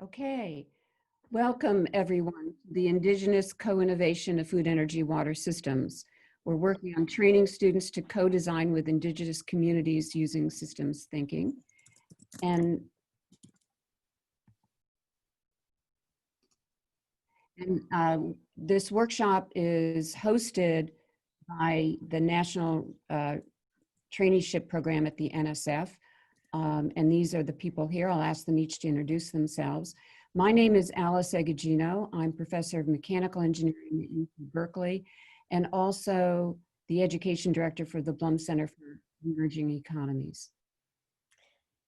Okay, welcome everyone to the Indigenous Co-Innovation of Food, Energy, Water Systems. We're working on training students to co-design with Indigenous communities using systems thinking. And this workshop is hosted by the National Traineeship Program at the NSF. And these are the people here. I'll ask them each to introduce themselves. My name is Alice Egagino. I'm professor of mechanical engineering at UC Berkeley and also the education director for the Blum Center for Emerging Economies.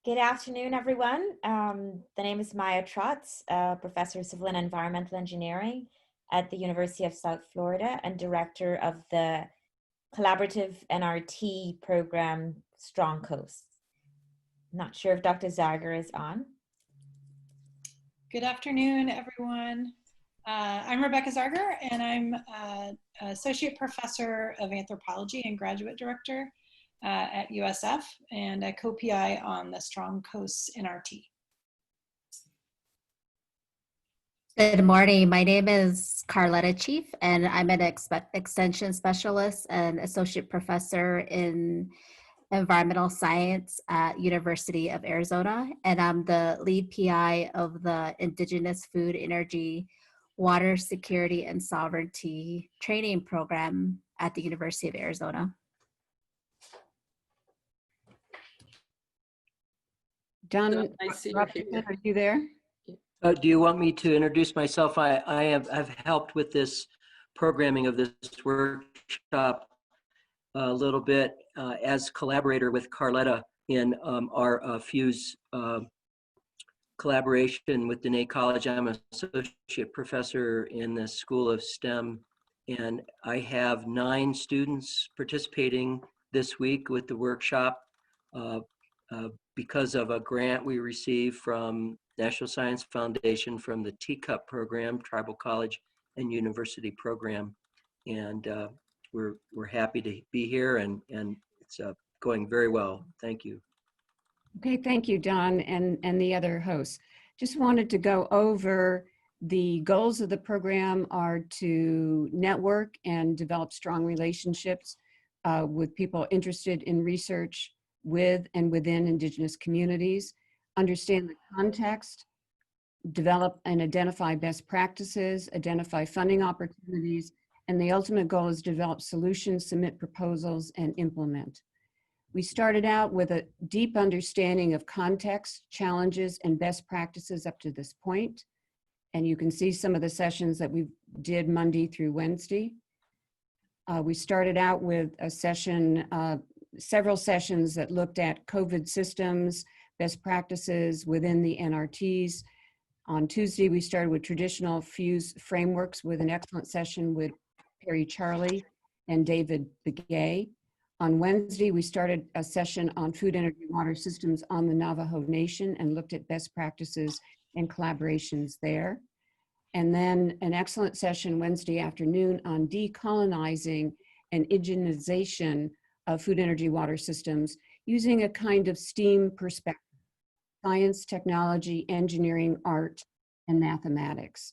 Good afternoon, everyone. The name is Maya Trotz, professor of civil and environmental engineering at the University of South Florida and director of the collaborative NRT program, Strong Coast. Not sure if Dr. Zargar is on. Good afternoon, everyone. I'm Rebecca Zargar, and I'm Associate Professor of Anthropology and Graduate Director at USF, and a co-PI on the Strong Coast NRT. Good morning. My name is Carletta Chief, and I'm an extension specialist and associate professor in environmental science at University of Arizona, and I'm the lead PI of the Indigenous Food, Energy, Water Security, and Sovereignty training program at the University of Arizona. Don, are you there? Do you want me to introduce myself? I've helped with this programming of this workshop a little bit as collaborator with Carletta in our FEWS collaboration with Dene College. I'm an associate professor in the School of STEM, and I have 9 students participating this week with the workshop because of a grant we received from National Science Foundation from the Teacup program, Tribal College and University program. And we're happy to be here, and it's going very well. Thank you. Okay, thank you, Don, and the other hosts. Just wanted to go over the goals of the program are to network and develop strong relationships with people interested in research with and within Indigenous communities, understand the context, develop and identify best practices, identify funding opportunities, and the ultimate goal is to develop solutions, submit proposals, and implement. We started out with a deep understanding of context, challenges, and best practices up to this point. And you can see some of the sessions that we did Monday through Wednesday. We started out with a session, several sessions that looked at COVID systems, best practices within the NRTs. On Tuesday, we started with traditional FEWS frameworks with an excellent session with Perry Charlie and David Begay. On Wednesday, we started a session on food, energy, water systems on the Navajo Nation and looked at best practices and collaborations there. And then an excellent session Wednesday afternoon on decolonizing and indigenization of food, energy, water systems using a kind of STEAM perspective: science, technology, engineering, art, and mathematics.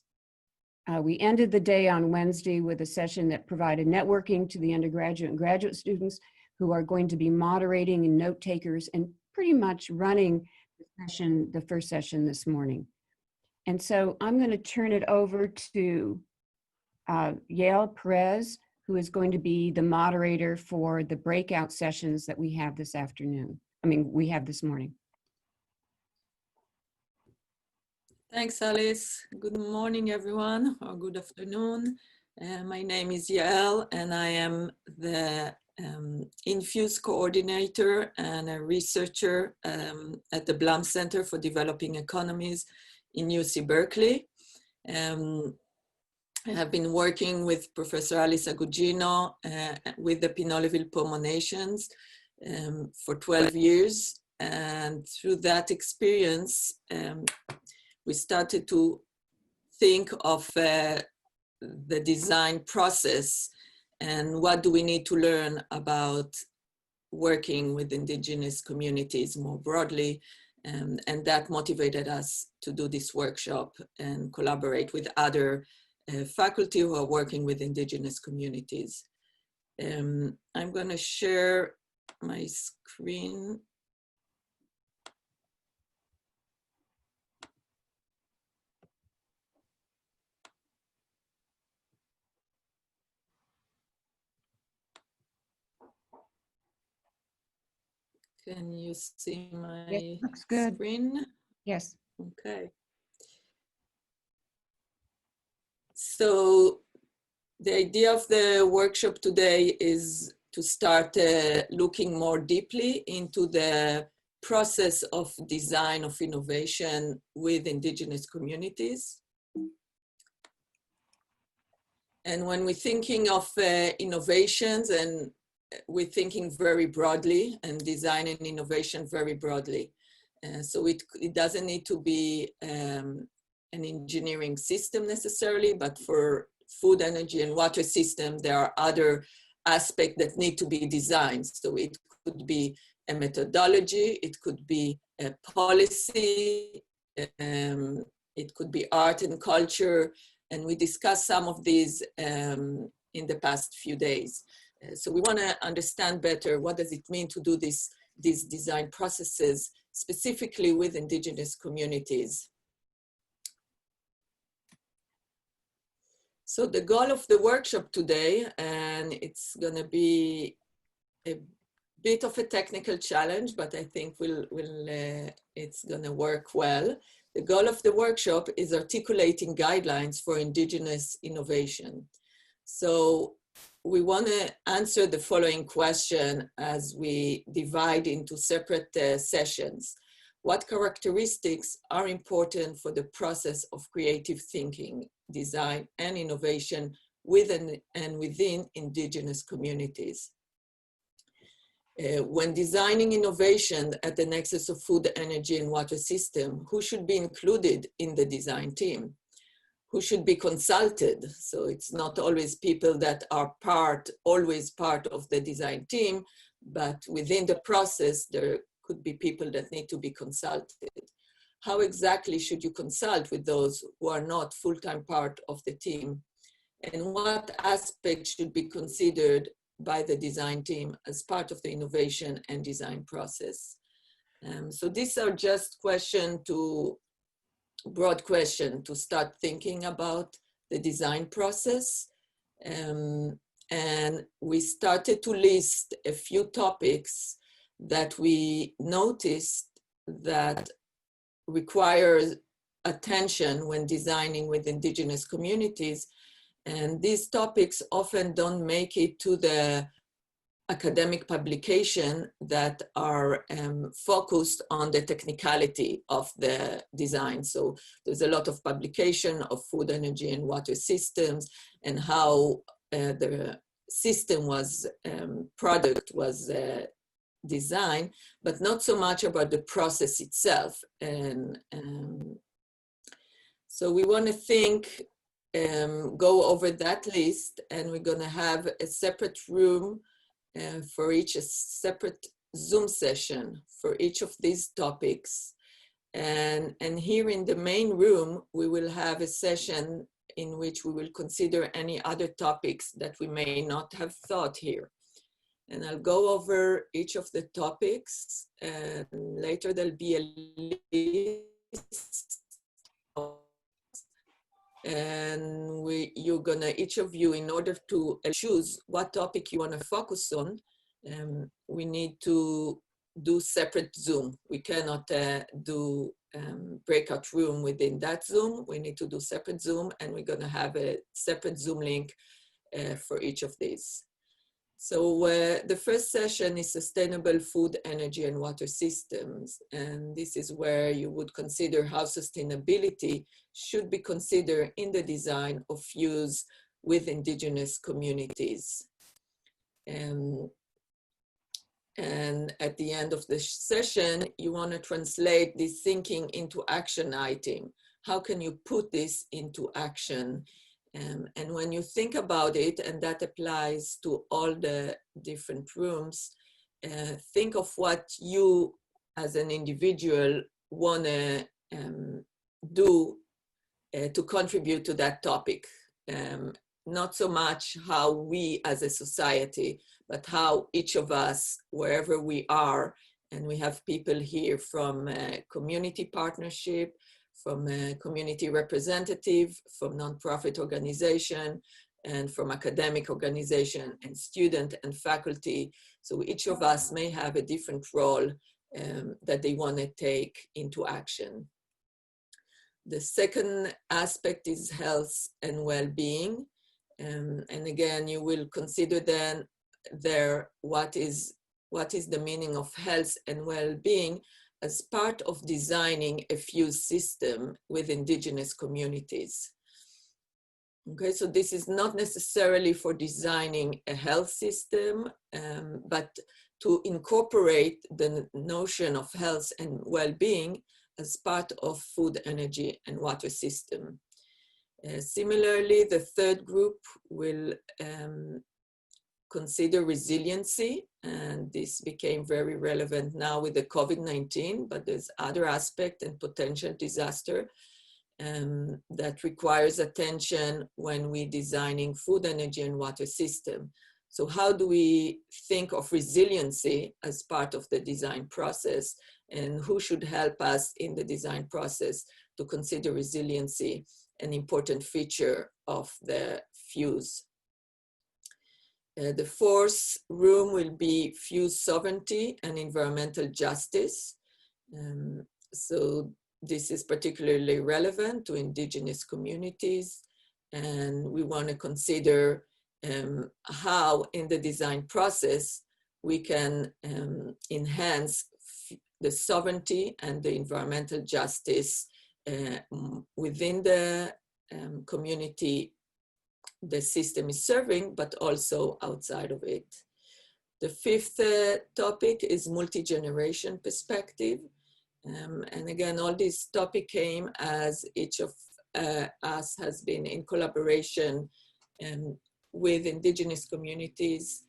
We ended the day on Wednesday with a session that provided networking to the undergraduate and graduate students who are going to be moderating and note takers and pretty much running the session, the first session this morning. And so I'm going to turn it over to Yael Perez, who is going to be the moderator for the breakout sessions that we have this afternoon. We have this morning. Thanks, Alice. Good morning, everyone, or good afternoon. My name is Yael, and I am the FEWS coordinator and a researcher at the Blum Center for Developing Economies in UC Berkeley. I have been working with Professor Alice Agugino with the Pinole-Ville Pomo Nations for 12 years. And through that experience, we started to think of the design process and what do we need to learn about working with Indigenous communities more broadly, And that motivated us to do this workshop and collaborate with other faculty who are working with Indigenous communities. I'm going to share my screen. Can you see my Yes, looks good. screen? Yes. Okay. So the idea of the workshop today is to start looking more deeply into the process of design of innovation with Indigenous communities. And when we're thinking of innovations, and we're thinking very broadly and design and innovation very broadly. So it doesn't need to be an engineering system necessarily, but for food, energy, and water system, there are other aspects that need to be designed. So it could be a methodology, it could be a policy, it could be art and culture, and we discussed some of these in the past few days. So we want to understand better what does it mean to do these design processes, specifically with Indigenous communities. So the goal of the workshop today, and it's going to be a bit of a technical challenge, but I think it's going to work well. The goal of the workshop is articulating guidelines for Indigenous innovation. So we want to answer the following question as we divide into separate sessions. What characteristics are important for the process of creative thinking, design, and innovation within and within Indigenous communities? When designing innovation at the nexus of food, energy, and water system, who should be included in the design team? Who should be consulted? So it's not always people that are always part of the design team, but within the process, there could be people that need to be consulted. How exactly should you consult with those who are not full-time part of the team? And what aspects should be considered by the design team as part of the innovation and design process? So these are just broad question to start thinking about the design process. And we started to list a few topics that we noticed that requires attention when designing with Indigenous communities. And these topics often don't make it to the academic publication that are focused on the technicality of the design. So there's a lot of publication of food, energy, and water systems and how the system product was designed, but not so much about the process itself. And so we want to go over that list, and we're going to have a separate room for each, a separate Zoom session for each of these topics. And here in the main room, we will have a session in which we will consider any other topics that we may not have thought here. And I'll go over each of the topics, and later there'll be a list. And you're gonna, each of you, in order to choose what topic you want to focus on, we need to do separate Zoom. We cannot do breakout room within that Zoom. We need to do separate Zoom, and we're gonna have a separate Zoom link for each of these. So the first session is sustainable food, energy, and water systems. And this is where you would consider how sustainability should be considered in the design of FEWS with Indigenous communities. And at the end of the session, you want to translate this thinking into action item. How can you put this into action? And when you think about it, and that applies to all the different rooms, think of what you as an individual want to do to contribute to that topic. Not so much how we as a society, but how each of us, wherever we are, and we have people here from community partnership, from a community representative, from nonprofit organization, and from academic organization, and student and faculty. So each of us may have a different role that they want to take into action. The second aspect is health and well-being. And again, you will consider then what is the meaning of health and well-being as part of designing a FEWS system with Indigenous communities. Okay, so this is not necessarily for designing a health system, but to incorporate the notion of health and well-being as part of food, energy, and water system. Similarly, the third group will consider resiliency, and this became very relevant now with the COVID-19, but there's other aspect and potential disaster that requires attention when we're designing food, energy, and water system. So how do we think of resiliency as part of the design process, and who should help us in the design process to consider resiliency an important feature of the FEWS? The fourth room will be FEWS sovereignty and environmental justice. So this is particularly relevant to Indigenous communities, and we want to consider how in the design process we can enhance the sovereignty and the environmental justice within the community the system is serving, but also outside of it. The fifth topic is multi-generation perspective. And again, all this topic came as each of us has been in collaboration with Indigenous communities.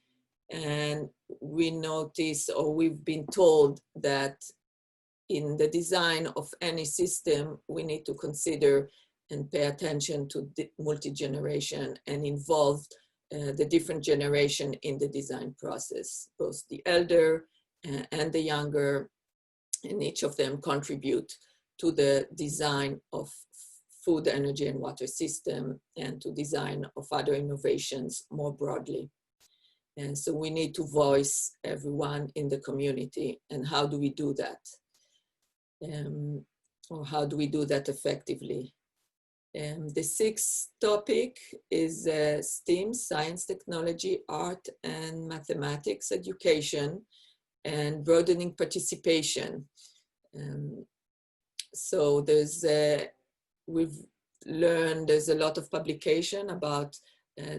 And we notice, or we've been told, that in the design of any system, we need to consider and pay attention to the multi-generation and involve the different generation in the design process, both the elder and the younger, and each of them contribute to the design of food, energy, and water system, and to design of other innovations more broadly. And so we need to voice everyone in the community. And how do we do that? Or how do we do that effectively? The sixth topic is STEAM, science, technology, art, and mathematics education, and broadening participation. So we've learned there's a lot of publication about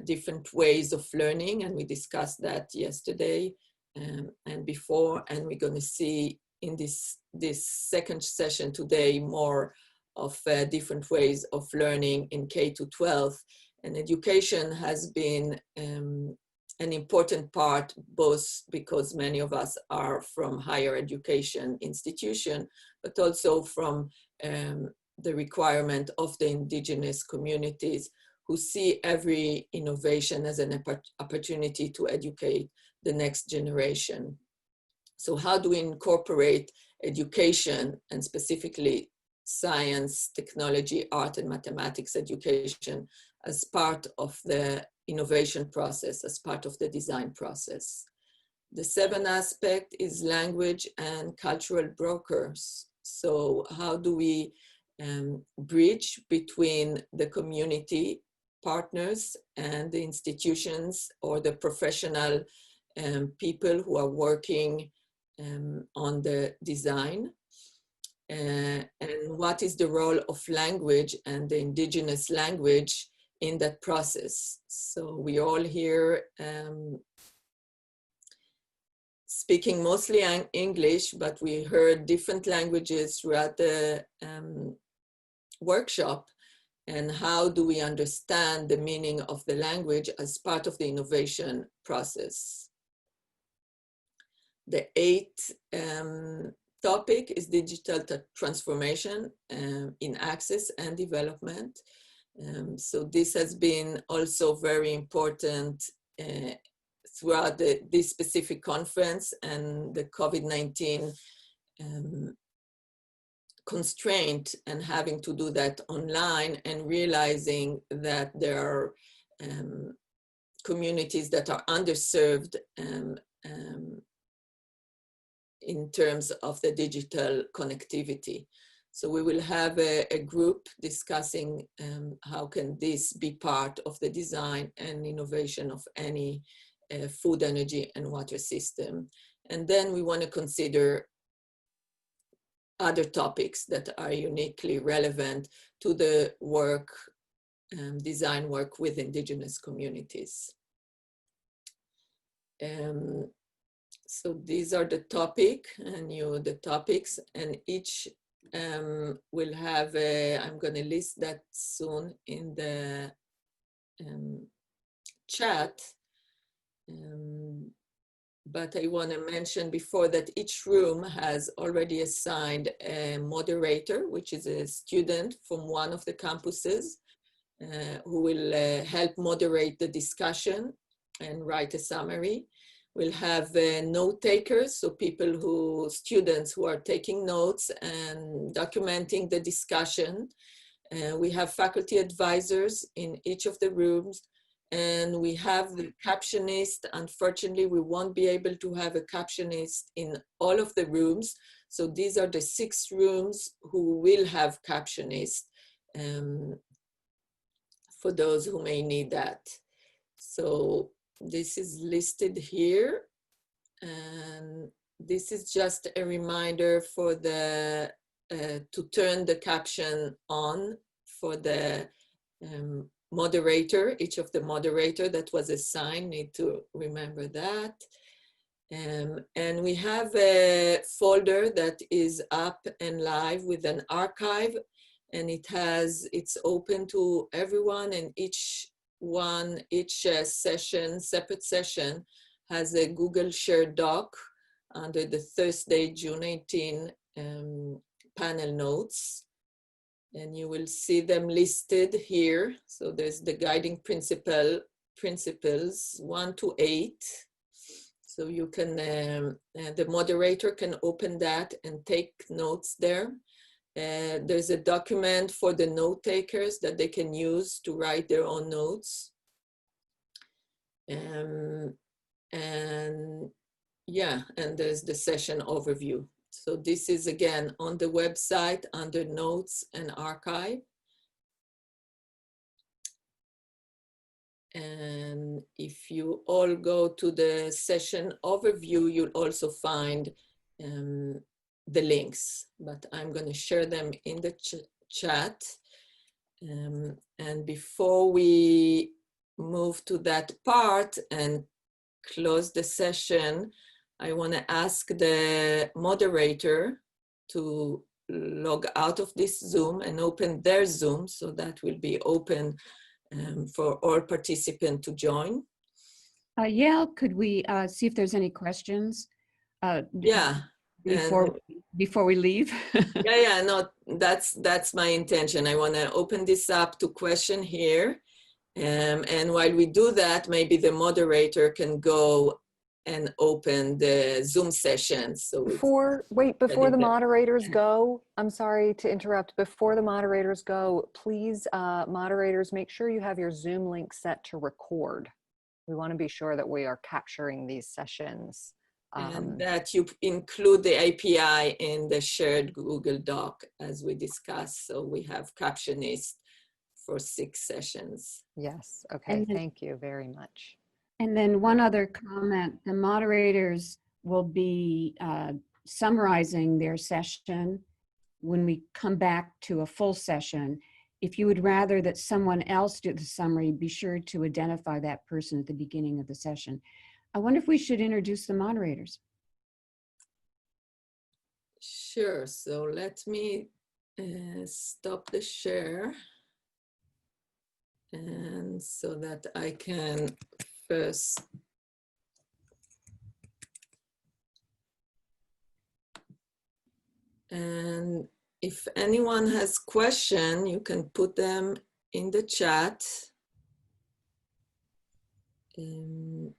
different ways of learning, and we discussed that yesterday and before, and we're going to see in this second session today more of different ways of learning in K-12. And education has been an important part, both because many of us are from higher education institution, but also from the requirement of the Indigenous communities who see every innovation as an opportunity to educate the next generation. So how do we incorporate education, and specifically science, technology, art, and mathematics education as part of the innovation process, as part of the design process? The seventh aspect is language and cultural brokers. So how do we bridge between the community partners and the institutions or the professional people who are working on the design? And what is the role of language and the Indigenous language in that process? So we all here speaking mostly English, but we heard different languages throughout the workshop. And how do we understand the meaning of the language as part of the innovation process? The eighth topic is digital transformation in access and development. So this has been also very important throughout this specific conference, and the COVID-19 constraint and having to do that online, and realizing that there are communities that are underserved in terms of the digital connectivity. So we will have a group discussing how can this be part of the design and innovation of any food, energy, and water system. And then we want to consider other topics that are uniquely relevant to the work, design work with Indigenous communities. So these are the topics, and each will have I'm going to list that soon in the chat. But I want to mention before that each room has already assigned a moderator, which is a student from one of the campuses, who will help moderate the discussion and write a summary. We'll have note takers, so students who are taking notes and documenting the discussion. We have faculty advisors in each of the rooms, and we have the captionist. Unfortunately, we won't be able to have a captionist in all of the rooms. So these are the 6 rooms who will have captionists for those who may need that. So this is listed here, and this is just a reminder for the to turn the caption on for the moderator. Each of the moderator that was assigned need to remember that. And we have a folder that is up and live with an archive, and it's open to everyone, and each session, separate session, has a Google Shared Doc under the Thursday, June 18 panel notes. And you will see them listed here. So there's the guiding principles 1 to 8. So you can, the moderator can open that and take notes there. There's a document for the note takers that they can use to write their own notes. And yeah, and there's the session overview. So this is again on the website under notes and archive. And if you all go to the session overview, you'll also find the links, but I'm going to share them in the chat. And before we move to that part and close the session, I want to ask the moderator to log out of this Zoom and open their Zoom, so that will be open for all participants to join. Yael, could we see if there's any questions? Yeah. Before we leave? Yeah, no, that's my intention. I want to open this up to question here. And while we do that, maybe the moderator can go and open the Zoom session. So before the moderators go, I'm sorry to interrupt. Before the moderators go, please, moderators, make sure you have your Zoom link set to record. We want to be sure that we are capturing these sessions. And that you include the API in the shared Google Doc as we discussed. So we have captionists for 6 sessions. Yes, okay, thank you very much. And then one other comment, the moderators will be summarizing their session when we come back to a full session. If you would rather that someone else do the summary, be sure to identify that person at the beginning of the session. I wonder if we should introduce the moderators. Sure, so let me stop the share. And so that I can first And if anyone has question, you can put them in the chat. And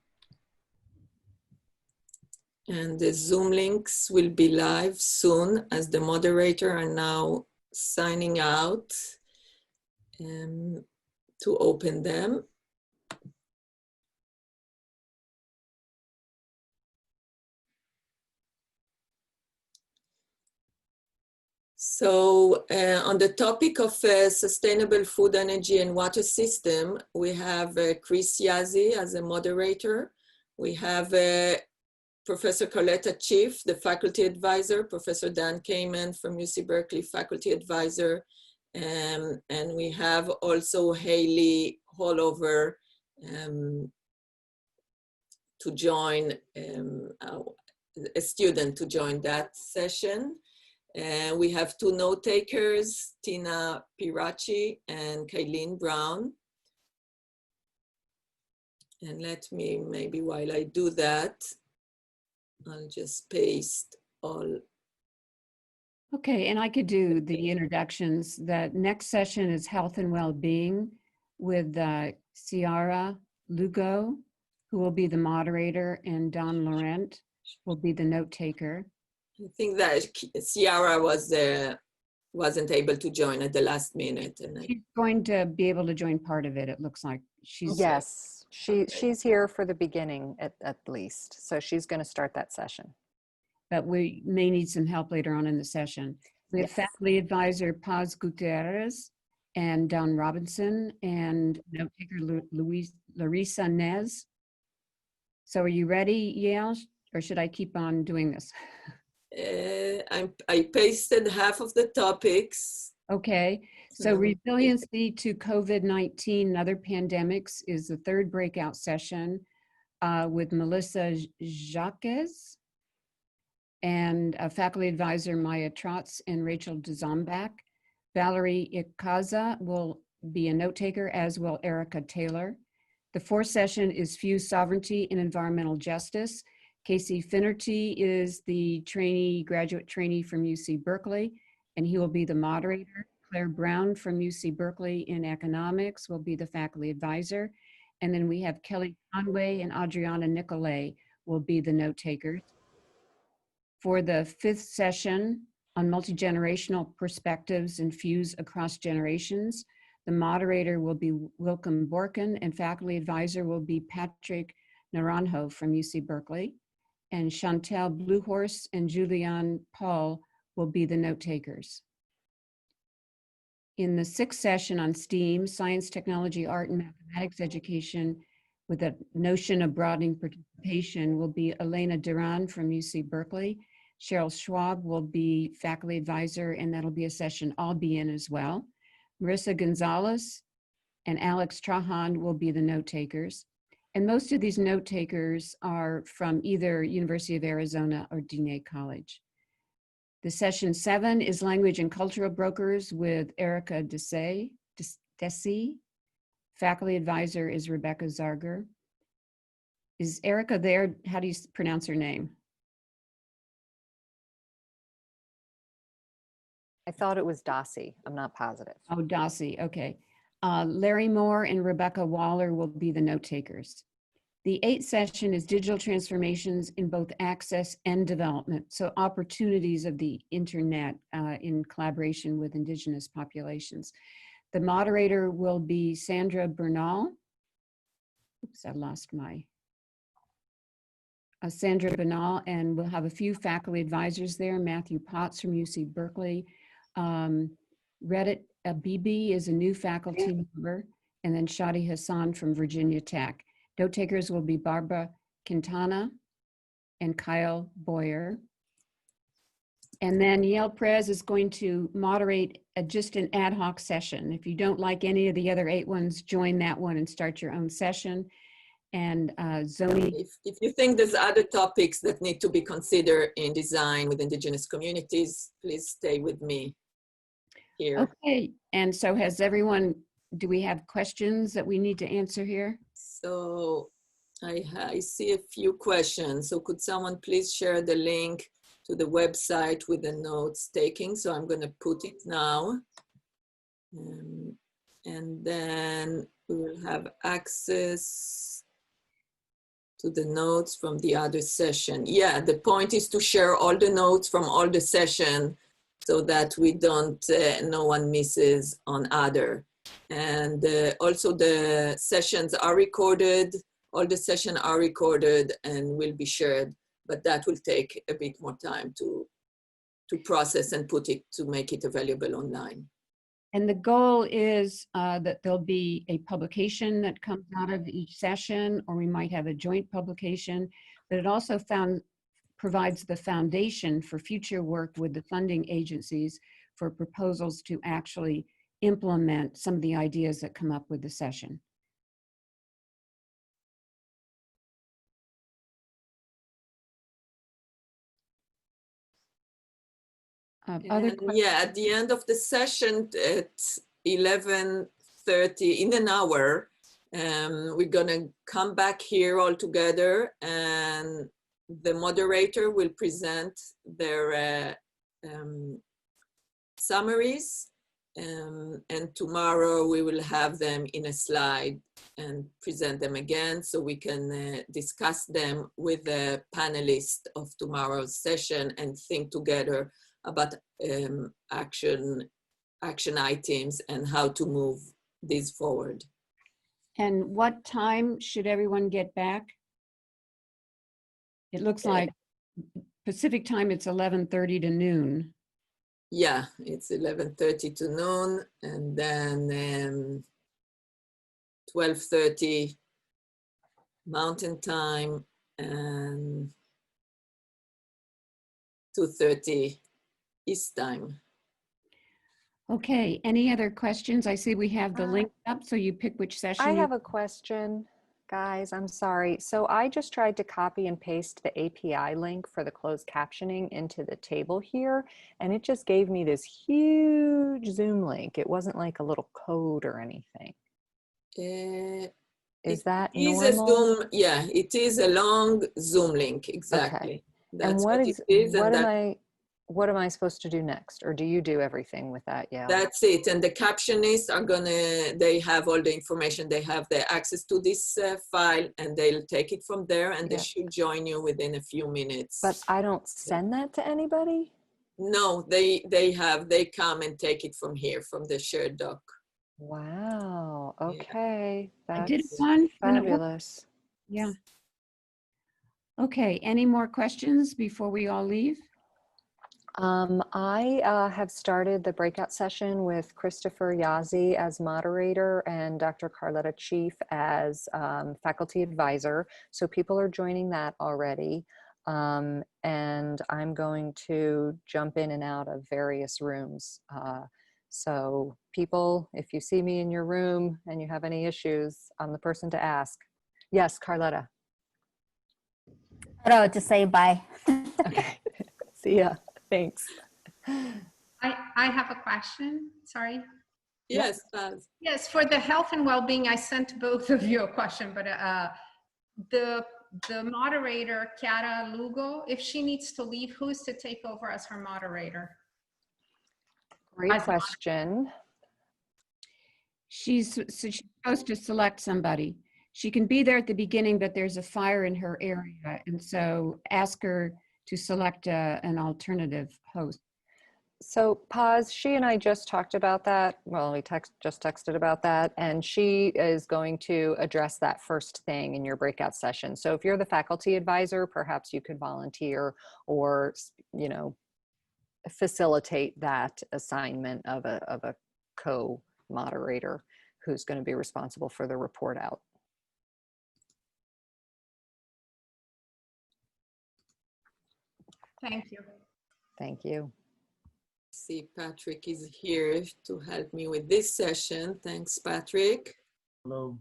the Zoom links will be live soon, as the moderator are now signing out to open them. So on the topic of sustainable food, energy, and water system, we have Chris Yazzie as a moderator. We have Professor Carletta Chief, the faculty advisor, Professor Dan Kamen from UC Berkeley, faculty advisor, and we have also Haley Hollover to join, a student to join that session. We have two note takers, Tina Pirachi and Kylene Brown. And let me, maybe while I do that, I'll just paste all. Okay, and I could do the introductions. The next session is Health and Well-Being with Ciara Lugo, who will be the moderator, and Don Laurent will be the note taker. I think that Ciara wasn't able to join at the last minute. And She's going to be able to join part of it, it looks like. Yes, she's here for the beginning at least. So she's going to start that session. But we may need some help later on in the session. We have faculty advisor Paz Gutierrez and Don Robinson and note taker Larissa Nez. So are you ready, Yael, or should I keep on doing this? I pasted half of the topics. Okay, so resiliency to COVID-19 and other pandemics is the third breakout session with Melissa Jacques and faculty advisor Maya Trotz and Rachel Dzombak. Valerie Ikaza will be a note taker, as will Erica Taylor. The fourth session is FEWS Sovereignty and Environmental Justice. Casey Finnerty is the graduate trainee from UC Berkeley, and he will be the moderator. Claire Brown from UC Berkeley in economics will be the faculty advisor. And then we have Kelly Conway and Adriana Nicolay will be the note takers. For the fifth session on multi-generational perspectives and FEWS across generations, the moderator will be Wilcom Borkin and faculty advisor will be Patrick Naranjo from UC Berkeley. And Chantal Bluehorse and Julianne Paul will be the note takers. In the sixth session on STEAM, science, technology, art, and mathematics education with a notion of broadening participation will be Elena Duran from UC Berkeley. Cheryl Schwab will be faculty advisor, and that'll be a session I'll be in as well. Marissa Gonzalez and Alex Trahan will be the note takers. And most of these note takers are from either University of Arizona or Diné College. The session 7 is Language and Cultural Brokers with Erica Desi. Faculty advisor is Rebecca Zarger. Is Erica there? How do you pronounce her name? I thought it was Dossie. I'm not positive. Oh, Dossie, okay. Larry Moore and Rebecca Waller will be the note takers. The 8th session is digital transformations in both access and development. So opportunities of the internet in collaboration with Indigenous populations. The moderator will be Sandra Bernal. Oops, I lost my. Sandra Bernal, and we'll have a few faculty advisors there. Matthew Potts from UC Berkeley. Reddit Abibi is a new faculty member, and then Shadi Hassan from Virginia Tech. Note takers will be Barbara Quintana and Kyle Boyer. And then Yael Perez is going to moderate just an ad hoc session. If you don't like any of the other 8 ones, join that one and start your own session. And Zoni. If you think there's other topics that need to be considered in design with Indigenous communities, please stay with me here. Okay, and so has everyone, do we have questions that we need to answer here? So I see a few questions. So could someone please share the link to the website with the notes taking. So I'm going to put it now. And then we will have access to the notes from the other session. Yeah, the point is to share all the notes from all the session so that we don't, no one misses on other. And also the sessions are recorded, all the sessions are recorded and will be shared, but that will take a bit more time to process and put it, to make it available online. And the goal is that there'll be a publication that comes out of each session, or we might have a joint publication, but it also provides the foundation for future work with the funding agencies for proposals to actually implement some of the ideas that come up with the session. Yeah, at the end of the session at 11:30, in an hour, we're gonna come back here all together and the moderator will present their summaries, and tomorrow we will have them in a slide and present them again so we can discuss them with the panelists of tomorrow's session and think together about action items and how to move these forward. And what time should everyone get back? It looks like Pacific time, it's 11:30 to noon. Yeah, it's 11:30 to noon, and then 12:30 Mountain Time and 2:30 East Time. Okay, any other questions? I see we have the link up, so you pick which session. I have a question, guys. I'm sorry. So I just tried to copy and paste the API link for the closed captioning into the table here, and it just gave me this huge Zoom link. It wasn't like a little code or anything. Is that normal? A Zoom, yeah, it is a long Zoom link, exactly. Okay. That's and what it is. What am I supposed to do next? Or do you do everything with that? Yeah. That's it. And the captionists are they have all the information. They have the access to this file and they'll take it from there and they should join you within a few minutes. But I don't send that to anybody? No, they come and take it from here, from the shared doc. Wow. Okay. I That's did one fabulous. Yeah. Okay, any more questions before we all leave? I have started the breakout session with Christopher Yazzie as moderator and Dr. Carletta Chief as faculty advisor. So people are joining that already. And I'm going to jump in and out of various rooms. So people, if you see me in your room and you have any issues, I'm the person to ask. Yes, Carletta. Oh, to say bye. Okay. See ya. Thanks. I have a question. Sorry. Yes, Paz. Yes, for the health and well-being, I sent both of you a question, but the moderator, Chiara Lugo, if she needs to leave, who is to take over as her moderator? Great question. She's supposed to select somebody. She can be there at the beginning, but there's a fire in her area. And so ask her to select an alternative host. So Paz, she and I just talked about that. Well, we just texted about that, and she is going to address that first thing in your breakout session. So if you're the faculty advisor, perhaps you could volunteer or, you know, facilitate that assignment of a co-moderator who's going to be responsible for the report out. Thank you. Thank you. See, Patrick is here to help me with this session. Thanks, Patrick. Hello.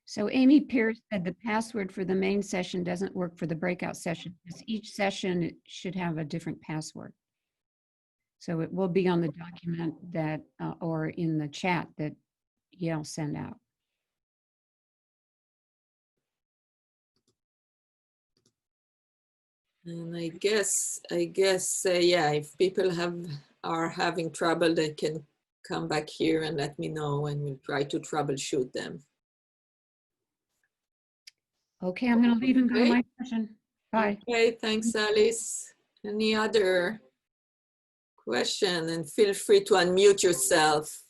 So Amy Pierce said the password for the main session doesn't work for the breakout session, because each session should have a different password. So it will be on the document that, or in the chat that I'll send out. And I guess, yeah, if people are having trouble, they can come back here and let me know, and we'll try to troubleshoot them. Okay, I'm going to leave and go to my session. Bye. Okay, thanks, Alice. Any other question? And feel free to unmute yourself.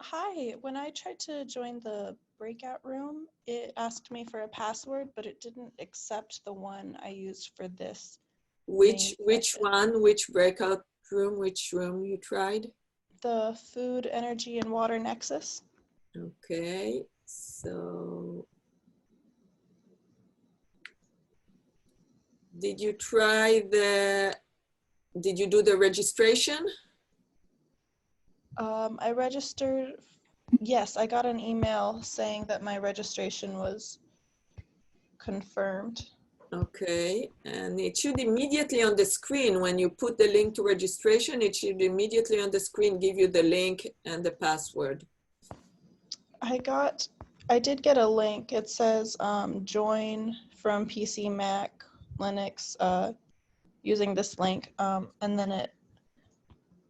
Hi, when I tried to join the breakout room, it asked me for a password, but it didn't accept the one I used for this. Which one, which breakout room, which room you tried? The Food, Energy, and Water Nexus. Okay, so did you do the registration? I registered, yes, I got an email saying that my registration was confirmed. Okay, and it should immediately on the screen, when you put the link to registration, it should immediately on the screen give you the link and the password. I did get a link. It says join from PC, Mac, Linux, using this link. And then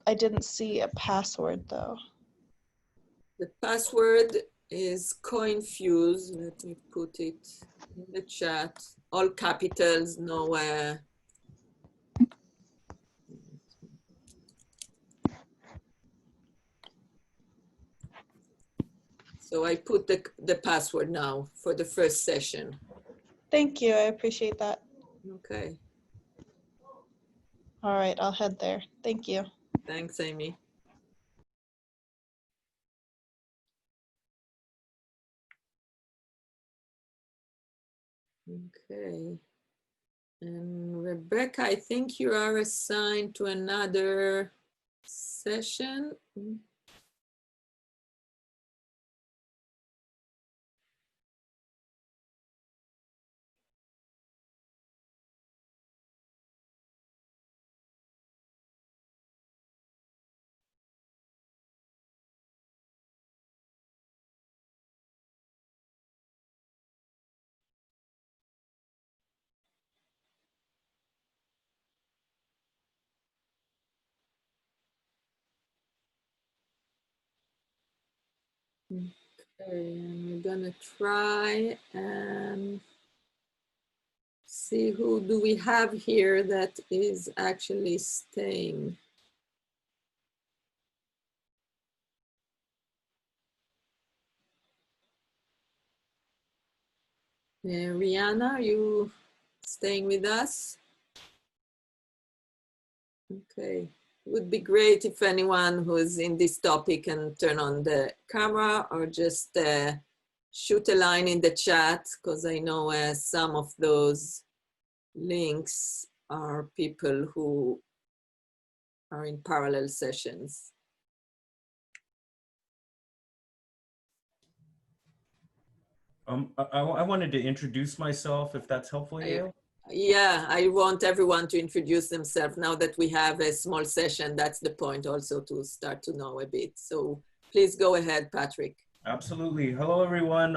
I didn't see a password though. The password is CoinFuse. Let me put it in the chat. All capitals, no. So I put the password now for the first session. Thank you. I appreciate that. Okay. All right, I'll head there. Thank you. Thanks, Amy. Okay. And Rebecca, I think you are assigned to another session. Okay, and we're gonna try and see who do we have here that is actually staying. Rihanna, are you staying with us? Okay, would be great if anyone who is in this topic can turn on the camera or just shoot a line in the chat, because I know some of those links are people who are in parallel sessions. I wanted to introduce myself, if that's helpful, Yale. Yeah, I want everyone to introduce themselves now that we have a small session. That's the point, also to start to know a bit. So please go ahead, Patrick. Absolutely. Hello, everyone.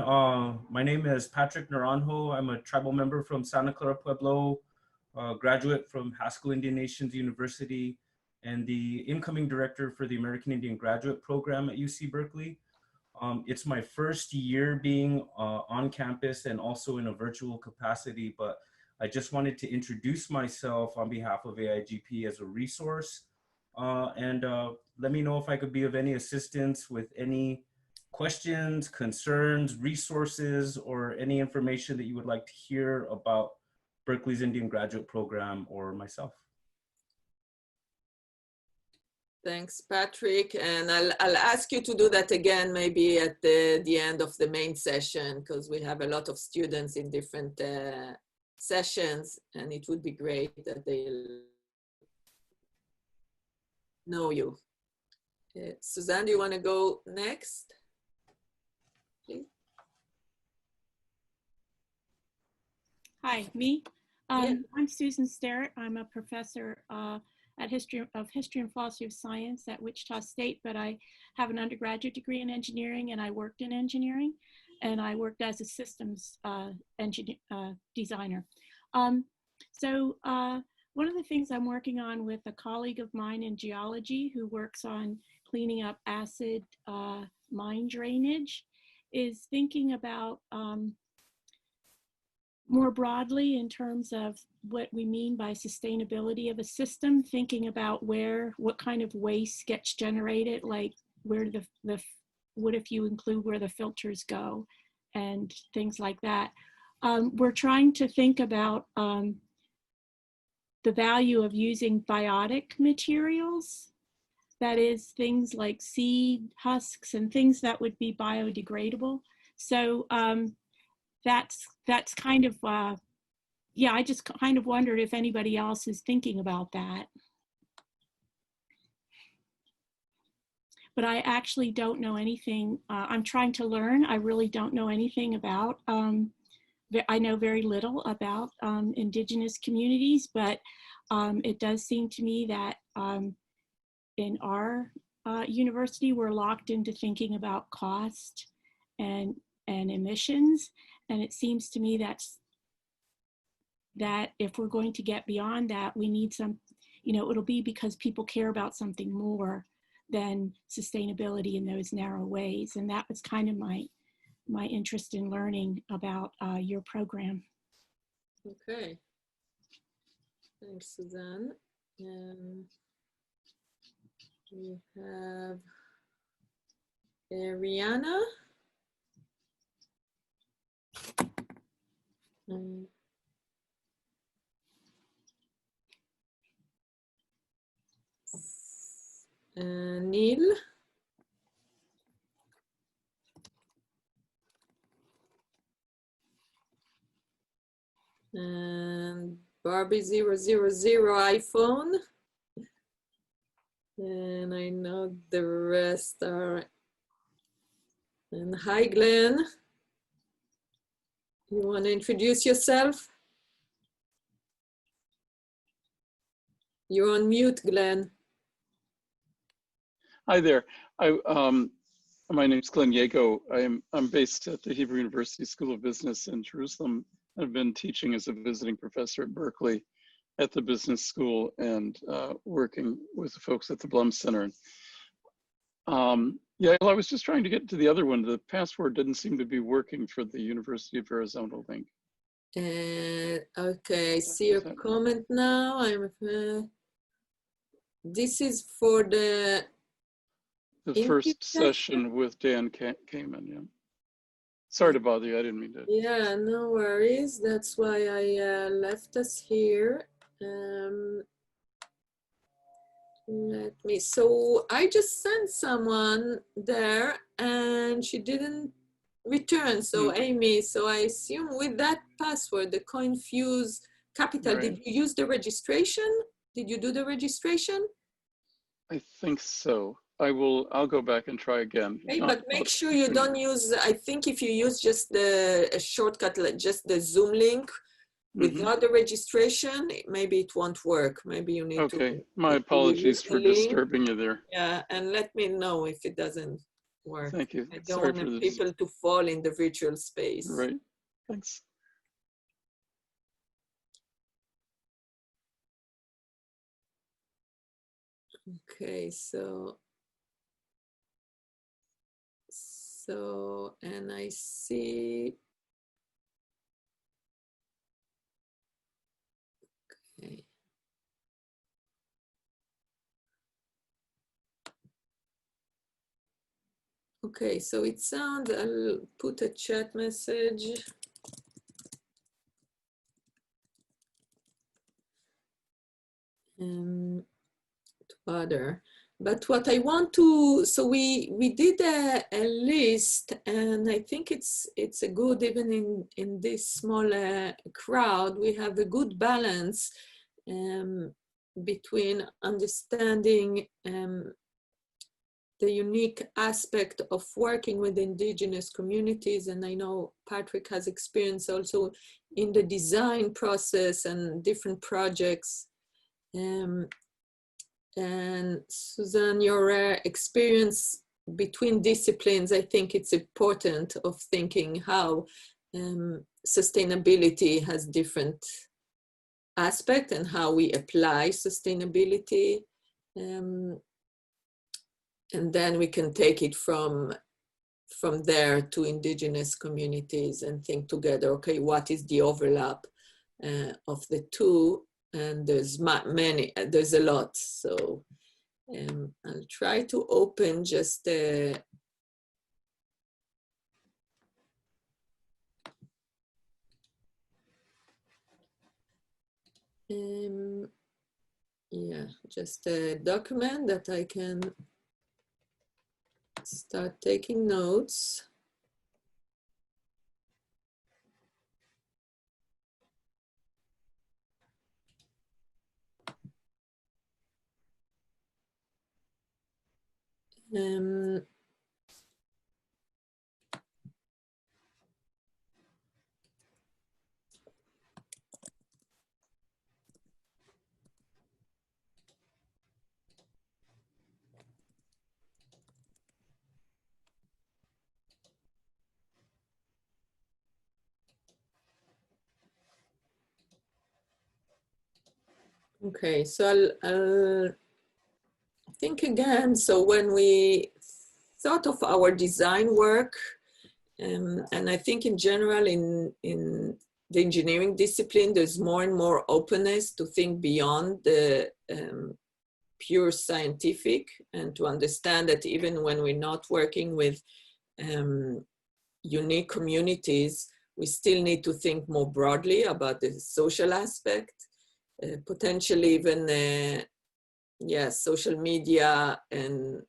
My name is Patrick Naranjo. I'm a tribal member from Santa Clara Pueblo, graduate from Haskell Indian Nations University, and the incoming director for the American Indian Graduate Program at UC Berkeley. It's my first year being on campus and also in a virtual capacity, but I just wanted to introduce myself on behalf of AIGP as a resource, and let me know if I could be of any assistance with any questions, concerns, resources, or any information that you would like to hear about Berkeley's Indian Graduate Program or myself. Thanks, Patrick. And I'll ask you to do that again, maybe at the end of the main session, because we have a lot of students in different sessions, and it would be great that they'll know you. Suzanne, do you want to go next? Please. Hi, me. Yeah. I'm Susan Sterrett. I'm a professor at History and Philosophy of Science at Wichita State, but I have an undergraduate degree in engineering, and I worked in engineering, and I worked as a systems designer. So one of the things I'm working on with a colleague of mine in geology who works on cleaning up acid mine drainage is thinking about more broadly in terms of what we mean by sustainability of a system, thinking about what kind of waste gets generated, like where what if you include where the filters go and things like that. We're trying to think about the value of using biotic materials, that is things like seed husks and things that would be biodegradable. So that's kind of, yeah, I just kind of wondered if anybody else is thinking about that. But I actually don't know anything. I'm trying to learn. I really don't know anything about, I know very little about Indigenous communities, but it does seem to me that in our university, we're locked into thinking about cost and emissions. And it seems to me that if we're going to get beyond that, we need some, it'll be because people care about something more than sustainability in those narrow ways. And that was kind of my interest in learning about your program. Okay. Thanks, Suzanne. We have Rihanna. Neil. And Barbie 000 iPhone. And I know the rest are. And hi, Glenn. You want to introduce yourself? You're on mute, Glenn. Hi there. My name's Glenn Yago. I'm based at the Hebrew University School of Business in Jerusalem. I've been teaching as a visiting professor at Berkeley at the business school and working with the folks at the Blum Center. Yeah, well, I was just trying to get to the other one. The password didn't seem to be working for the University of Arizona link. Okay, I see your comment now. This is for the first session with Dan Kamen, yeah. Sorry to bother you, I didn't mean to. Yeah, no worries. That's why I left us here. So I just sent someone there and she didn't return. So Amy, so I assume with that password, the FEWS capital, right. Did you use the registration? Did you do the registration? I think so. I'll go back and try again. Okay, but make sure you don't use, I think if you use just a shortcut, like just the Zoom link without the registration, maybe it won't work. Maybe you need to. Okay, my apologies for disturbing you there. Yeah, and let me know if it doesn't work. Thank you. I don't want people to fall in the virtual space. Right, thanks. Okay, and I see, okay. Okay, so it sounds, I'll put a chat message. To other. But what I want to, so we did a list, and I think it's a good, even in this small crowd, we have a good balance between understanding the unique aspect of working with Indigenous communities. And I know Patrick has experience also in the design process and different projects. And Suzanne, your experience between disciplines, I think it's important of thinking how sustainability has different aspects and how we apply sustainability. And then we can take it from there to indigenous communities and think together, okay, what is the overlap of the two? And there's there's a lot. So I'll try to open just yeah, just a document that I can start taking notes. Okay, so I'll think again. So when we thought of our design work, and I think in general in the engineering discipline, there's more and more openness to think beyond the pure scientific and to understand that even when we're not working with unique communities, we still need to think more broadly about the social aspect, potentially even yes, social media and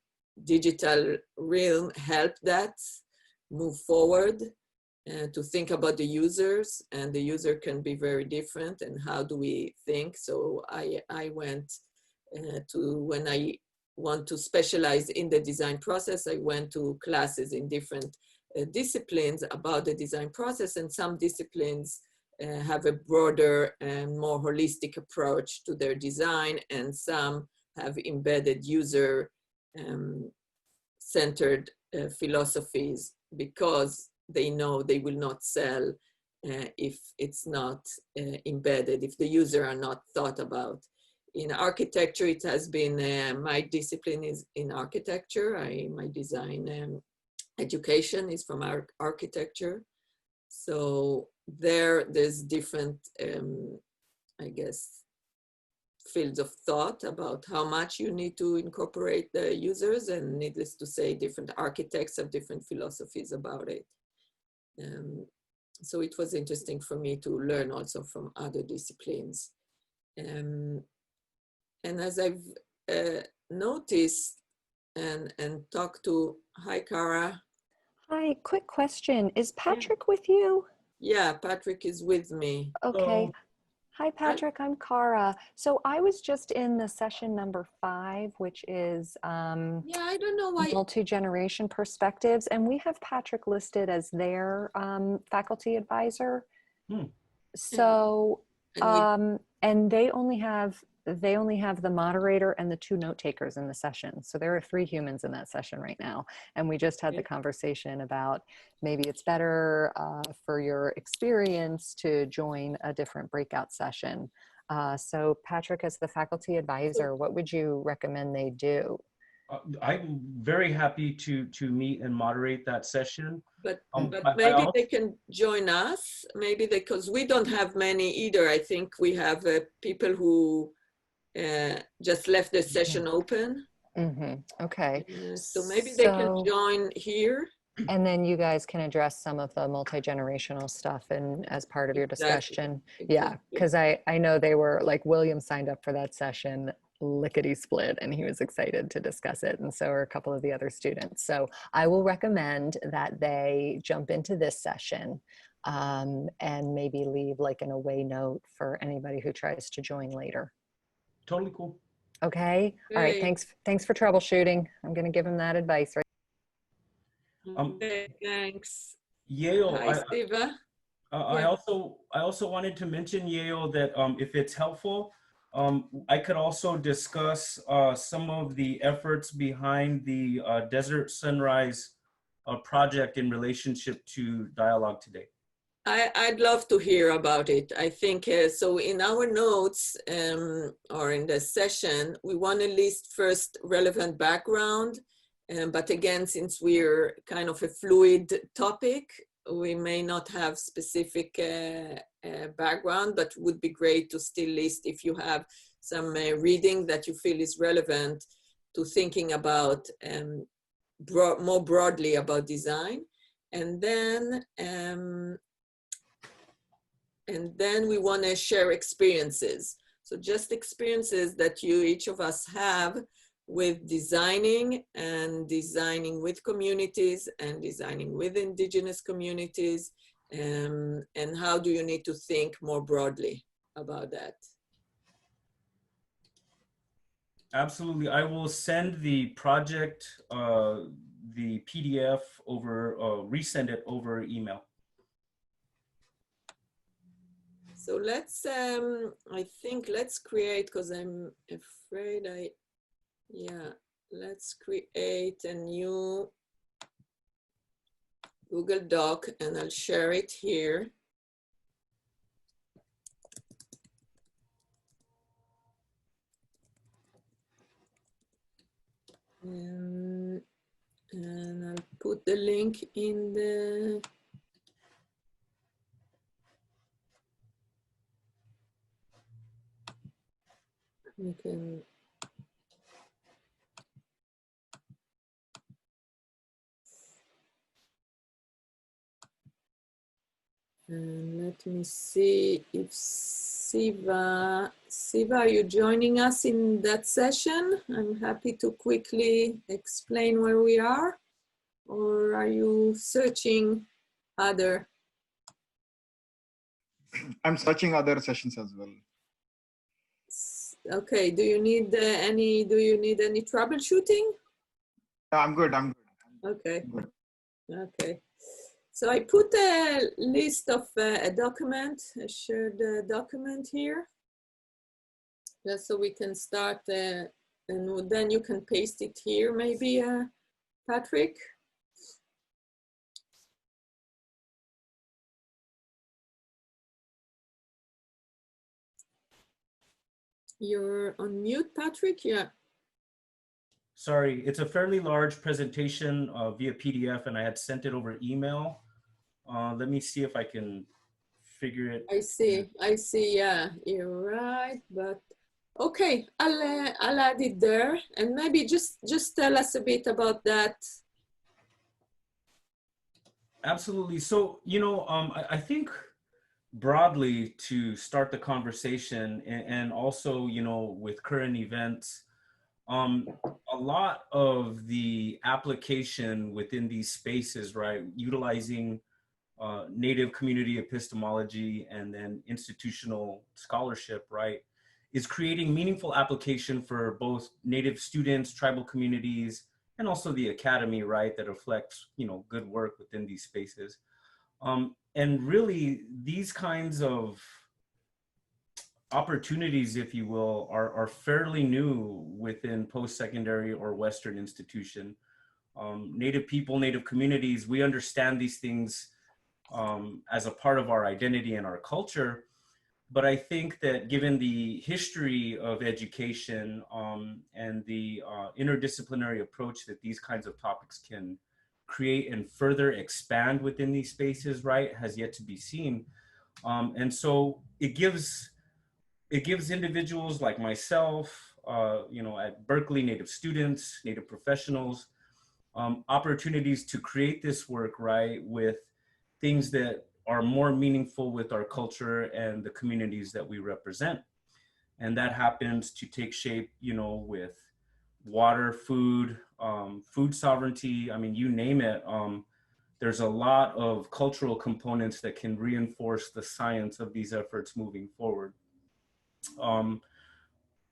digital realm help that move forward to think about the users, and the user can be very different, and how do we think? So I went to, when I want to specialize in the design process, I went to classes in different disciplines about the design process, and some disciplines have a broader and more holistic approach to their design, and some have embedded user-centered philosophies, because they know they will not sell if it's not embedded, if the user are not thought about. In architecture, it has been, my discipline is in architecture. My design education is from architecture. So there's different, I guess, fields of thought about how much you need to incorporate the users, and needless to say, different architects have different philosophies about it. So it was interesting for me to learn also from other disciplines. And as I've noticed and talked to, hi Cara. Hi, quick question. Is Patrick with you? Yeah, Patrick is with me. Okay. Hello. Hi, Patrick. I'm Cara. So I was just in the session number 5, which is yeah, I don't know why multi-generation perspectives, and we have Patrick listed as their faculty advisor. So and they only have the moderator and the 2 note takers in the session. So there are 3 humans in that session right now. And we just had the conversation about maybe it's better for your experience to join a different breakout session. So Patrick, as the faculty advisor, what would you recommend they do? I'm very happy to meet and moderate that session. But maybe they can join us, maybe because we don't have many either. I think we have people who just left the session open. Okay. So maybe they can join here. And then you guys can address some of the multi-generational stuff and as part of your discussion. Yeah, because I know they were like, William signed up for that session lickety split and he was excited to discuss it, and so are a couple of the other students. So I will recommend that they jump into this session and maybe leave like an away note for anybody who tries to join later. Totally cool. Okay. All right. Thanks for troubleshooting. I'm going to give him that advice, right? Thanks. Yale. Hi, Steva. I also wanted to mention, Yale, that if it's helpful, I could also discuss some of the efforts behind the Desert Sunrise project in relationship to dialogue today. I'd love to hear about it. I think so. In our notes or in the session, we want to list first relevant background. But again, since we're kind of a fluid topic, we may not have specific background, but would be great to still list if you have some reading that you feel is relevant to thinking about more broadly about design. And then we want to share experiences. So just experiences that each of us have with designing and designing with communities and designing with Indigenous communities. And how do you need to think more broadly about that? Absolutely. I will send the project, the PDF over, resend it over email. So let's, I think let's create, because I'm afraid let's create a new Google Doc and I'll share it here. And I'll put the link in the we can and let me see if Siva, are you joining us in that session? I'm happy to quickly explain where we are, or are you searching other? I'm searching other sessions as well. Okay, do you need any troubleshooting? I'm good. Okay. Good. Okay. So I put a list of a document, a shared document here, just so we can start, and then you can paste it here, maybe, Patrick. You're on mute, Patrick, yeah. Sorry, it's a fairly large presentation via PDF and I had sent it over email. Let me see if I can figure it. I see, yeah, you're right, but okay, I'll add it there and maybe just tell us a bit about that. Absolutely. So, you know, I think broadly to start the conversation and also, you know, with current events, a lot of the application within these spaces, right, utilizing Native community epistemology and then institutional scholarship, right, is creating meaningful application for both Native students, tribal communities, and also the academy, right, that reflects, you know, good work within these spaces. And really, these kinds of opportunities, if you will, are fairly new within post-secondary or Western institution. Native people, Native communities, we understand these things as a part of our identity and our culture. But I think that given the history of education and the interdisciplinary approach that these kinds of topics can create and further expand within these spaces, right, has yet to be seen. And so it gives individuals like myself, you know, at Berkeley, Native students, Native professionals, opportunities to create this work, right, with things that are more meaningful with our culture and the communities that we represent. And that happens to take shape, you know, with water, food, food sovereignty, I mean, you name it. There's a lot of cultural components that can reinforce the science of these efforts moving forward.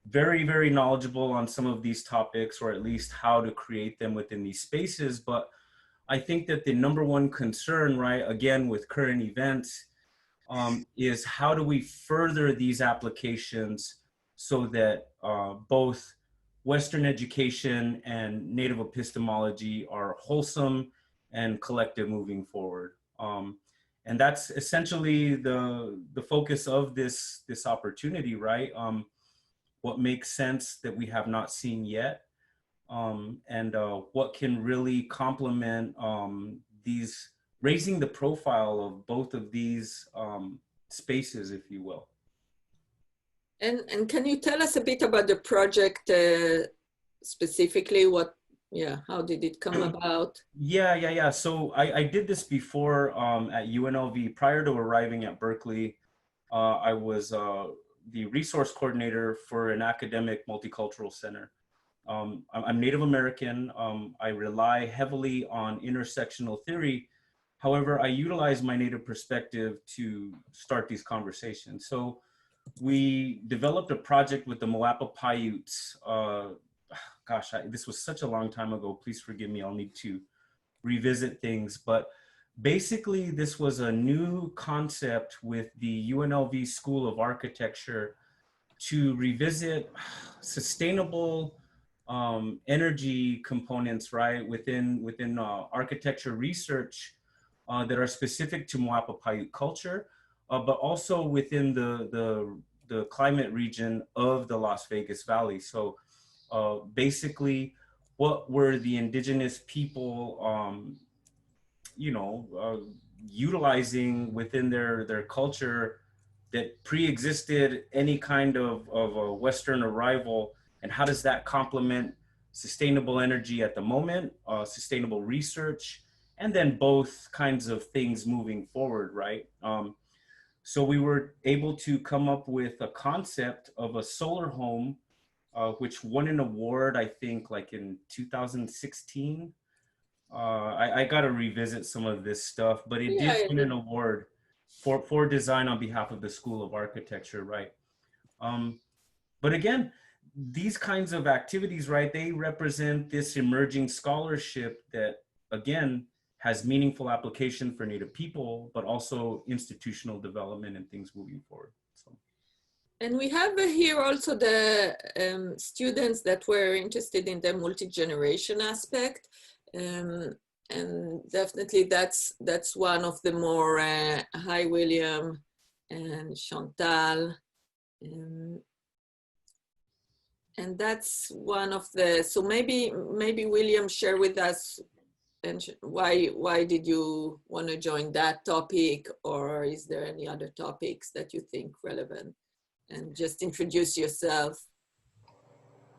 Very, very knowledgeable on some of these topics, or at least how to create them within these spaces. But I think that the number one concern, right, again, with current events, is how do we further these applications so that both Western education and Native epistemology are wholesome and collective moving forward. And that's essentially the focus of this opportunity, right? What makes sense that we have not seen yet, and what can really complement these, raising the profile of both of these spaces, if you will. And can you tell us a bit about the project specifically? How did it come about? Yeah. So I did this before at UNLV. Prior to arriving at Berkeley, I was the resource coordinator for an academic multicultural center. I'm Native American. I rely heavily on intersectional theory. However, I utilize my Native perspective to start these conversations. So we developed a project with the Moapa Paiutes. This was such a long time ago. Please forgive me. I'll need to revisit things. But basically, this was a new concept with the UNLV School of Architecture to revisit sustainable energy components, right, within architecture research that are specific to Moapa Paiute culture, but also within the climate region of the Las Vegas Valley. So basically, what were the indigenous people, utilizing within their culture that pre-existed any kind of a Western arrival, and how does that complement sustainable energy at the moment, sustainable research, and then both kinds of things moving forward, right? So we were able to come up with a concept of a solar home, which won an award, I think, like in 2016. I got to revisit some of this stuff, but it did win an award for design on behalf of the School of Architecture, right? But again, these kinds of activities, right, they represent this emerging scholarship that, again, has meaningful application for Native people, but also institutional development and things moving forward. So. And we have here also the students that were interested in the multi-generation aspect. And definitely that's one of the more, hi William and Chantal. And that's one of the, so maybe William, share with us and why did you want to join that topic, or is there any other topics that you think relevant? And just introduce yourself.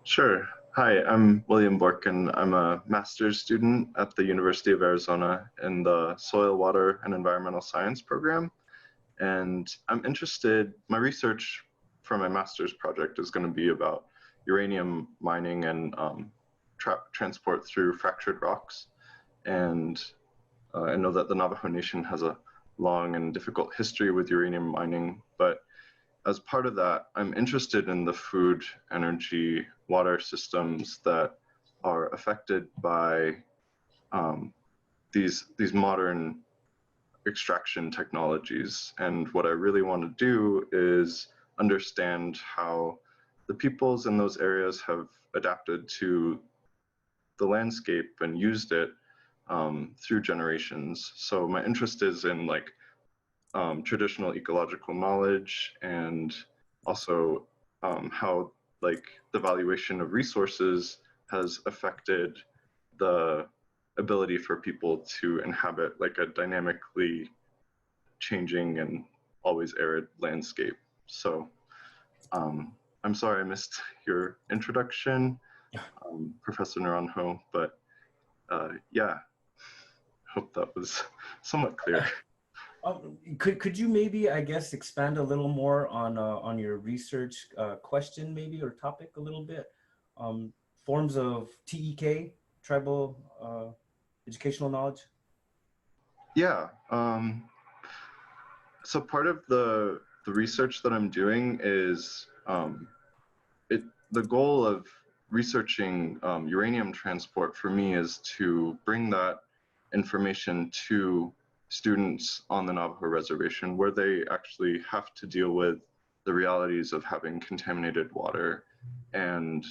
Sure. Hi, I'm William Borkin. I'm a master's student at the University of Arizona in the Soil, Water, and Environmental Science program. And I'm interested, my research for my master's project is going to be about uranium mining and transport through fractured rocks. And I know that the Navajo Nation has a long and difficult history with uranium mining, but as part of that, I'm interested in the food, energy, water systems that are affected by these modern extraction technologies. And what I really want to do is understand how the peoples in those areas have adapted to the landscape and used it through generations. So my interest is in like traditional ecological knowledge, and also how like the valuation of resources has affected the ability for people to inhabit like a dynamically changing and always arid landscape. So I'm sorry I missed your introduction, Professor Naranjo, but yeah, hope that was somewhat clear. Could you maybe, I guess, expand a little more on your research question, maybe, or topic a little bit? Forms of TEK, tribal educational knowledge? Yeah. So part of the research that I'm doing is the goal of researching uranium transport for me is to bring that information to students on the Navajo reservation, where they actually have to deal with the realities of having contaminated water, and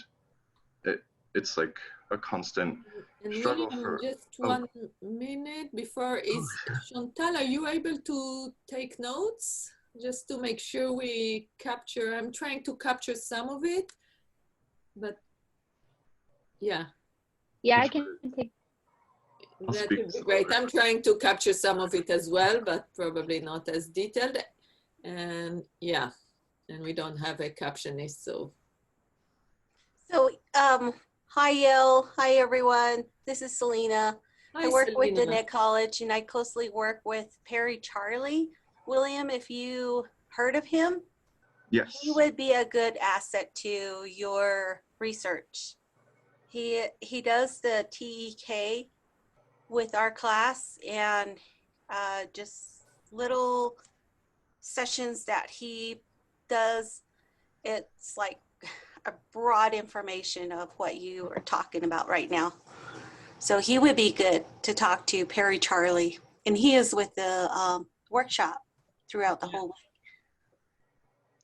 it's like a constant And struggle William, for. just Oh, 1 minute before, is Chantal, are you able to take notes? Just to make sure we capture, I'm trying to capture some of it, but yeah. Yeah, I can take. That would be great. I'm trying to capture some of it as well, but probably not as detailed. And yeah, and we don't have a captionist, so. So, hi, Yale. Hi, everyone. This is Selena. Hi, I work with Selena. Diné College, and I closely work with Perry Charlie. William, if you heard of him, yes. he would be a good asset to your research. He does the TEK with our class, and just little sessions that he does. It's like a broad information of what you are talking about right now. So he would be good to talk to, Perry Charlie, and he is with the workshop throughout the whole week.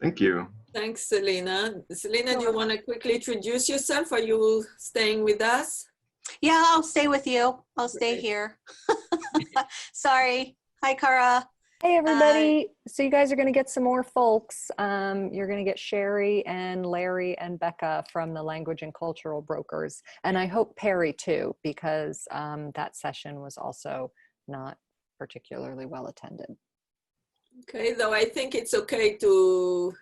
Thank you. Thanks, Selena. Selena, do you want to quickly introduce yourself? Are you staying with us? Yeah, I'll stay with you. I'll stay here. Sorry. Hi, Cara. Hey, everybody. So you guys are going to get some more folks. You're going to get Sherry and Larry and Becca from the Language and Cultural Brokers. And I hope Perry too, because that session was also not particularly well attended. Okay, though I think it's okay to,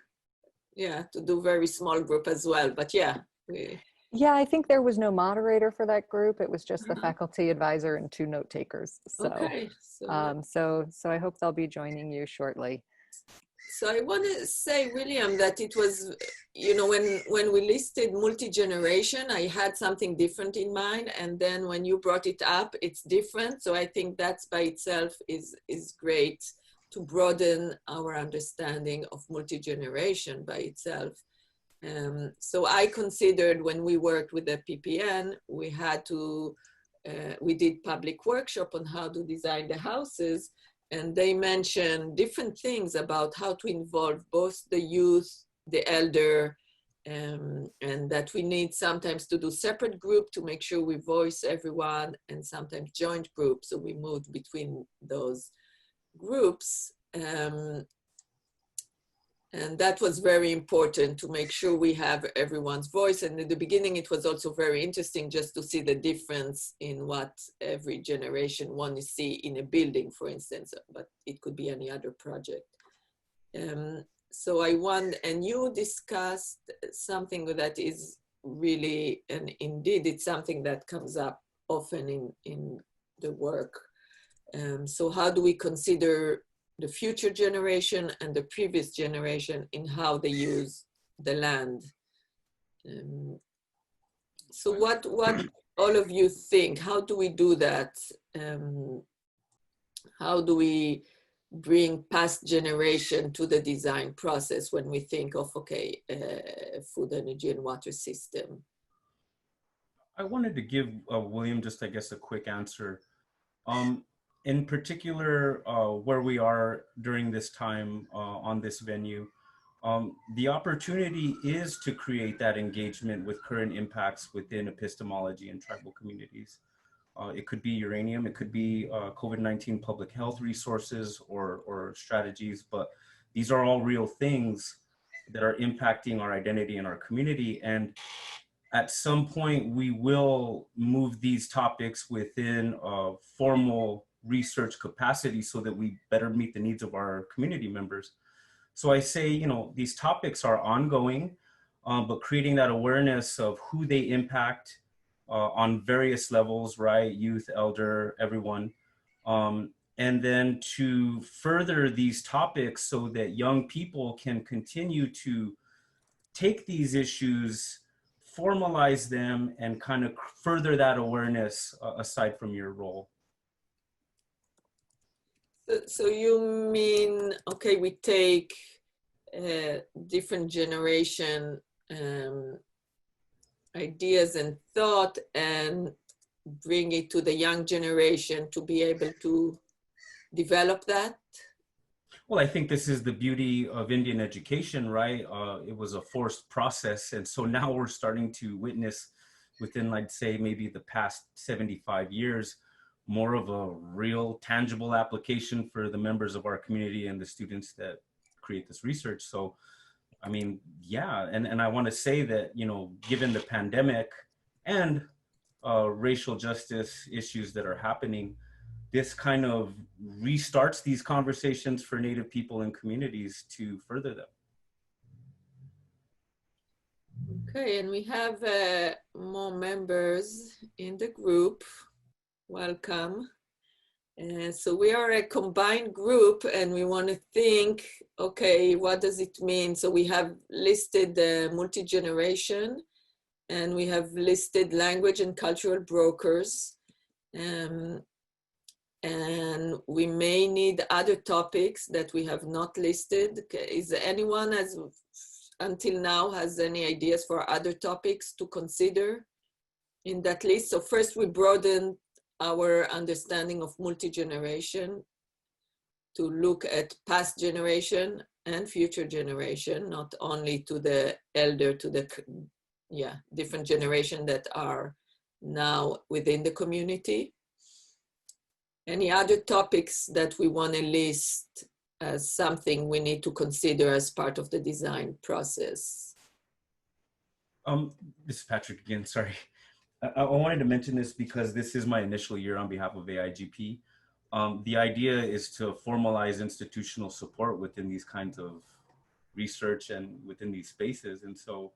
yeah, to do very small group as well, but yeah. Yeah, I think there was no moderator for that group. It was just the faculty advisor and 2 note takers. So, Okay, so I hope they'll be joining you shortly. So I want to say, William, that it was, you know, when we listed multi-generation, I had something different in mind. And then when you brought it up, it's different. So I think that's by itself is great to broaden our understanding of multi-generation by itself. So I considered when we worked with the PPN, we had to, we did public workshop on how to design the houses, and they mentioned different things about how to involve both the youth, the elder, and that we need sometimes to do separate group to make sure we voice everyone, and sometimes joint groups. So we moved between those groups. And that was very important to make sure we have everyone's voice. And in the beginning, it was also very interesting just to see the difference in what every generation wants to see in a building, for instance, but it could be any other project. So I want, and you discussed something that is really, and indeed it's something that comes up often in the work. So how do we consider the future generation and the previous generation in how they use the land? So what all of you think, how do we do that? How do we bring past generation to the design process when we think of, okay, food, energy, and water system? I wanted to give William just, I guess, a quick answer. In particular, where we are during this time on this venue, the opportunity is to create that engagement with current impacts within epistemology and tribal communities. It could be uranium, it could be COVID-19 public health resources or strategies, but these are all real things that are impacting our identity and our community. And at some point, we will move these topics within a formal research capacity so that we better meet the needs of our community members. So I say, you know, these topics are ongoing, but creating that awareness of who they impact on various levels, right? Youth, elder, everyone. And then to further these topics so that young people can continue to take these issues, formalize them, and kind of further that awareness aside from your role. So you mean, okay, we take different generation ideas and thought and bring it to the young generation to be able to develop that? Well, I think this is the beauty of Indian education, right? It was a forced process. And so now we're starting to witness within, I'd say, maybe the past 75 years, more of a real tangible application for the members of our community and the students that create this research. So, I mean, yeah, and I want to say that, you know, given the pandemic and racial justice issues that are happening, this kind of restarts these conversations for Native people and communities to further them. Okay, and we have more members in the group. Welcome. So we are a combined group and we want to think, okay, what does it mean? So we have listed the multi-generation and we have listed language and cultural brokers. And we may need other topics that we have not listed. Is anyone until now has any ideas for other topics to consider in that list? So first we broaden our understanding of multi-generation to look at past generation and future generation, not only to the elder, to the different generation that are now within the community. Any other topics that we want to list as something we need to consider as part of the design process? This is Patrick again, sorry. I wanted to mention this because this is my initial year on behalf of AIGP. The idea is to formalize institutional support within these kinds of research and within these spaces. And so,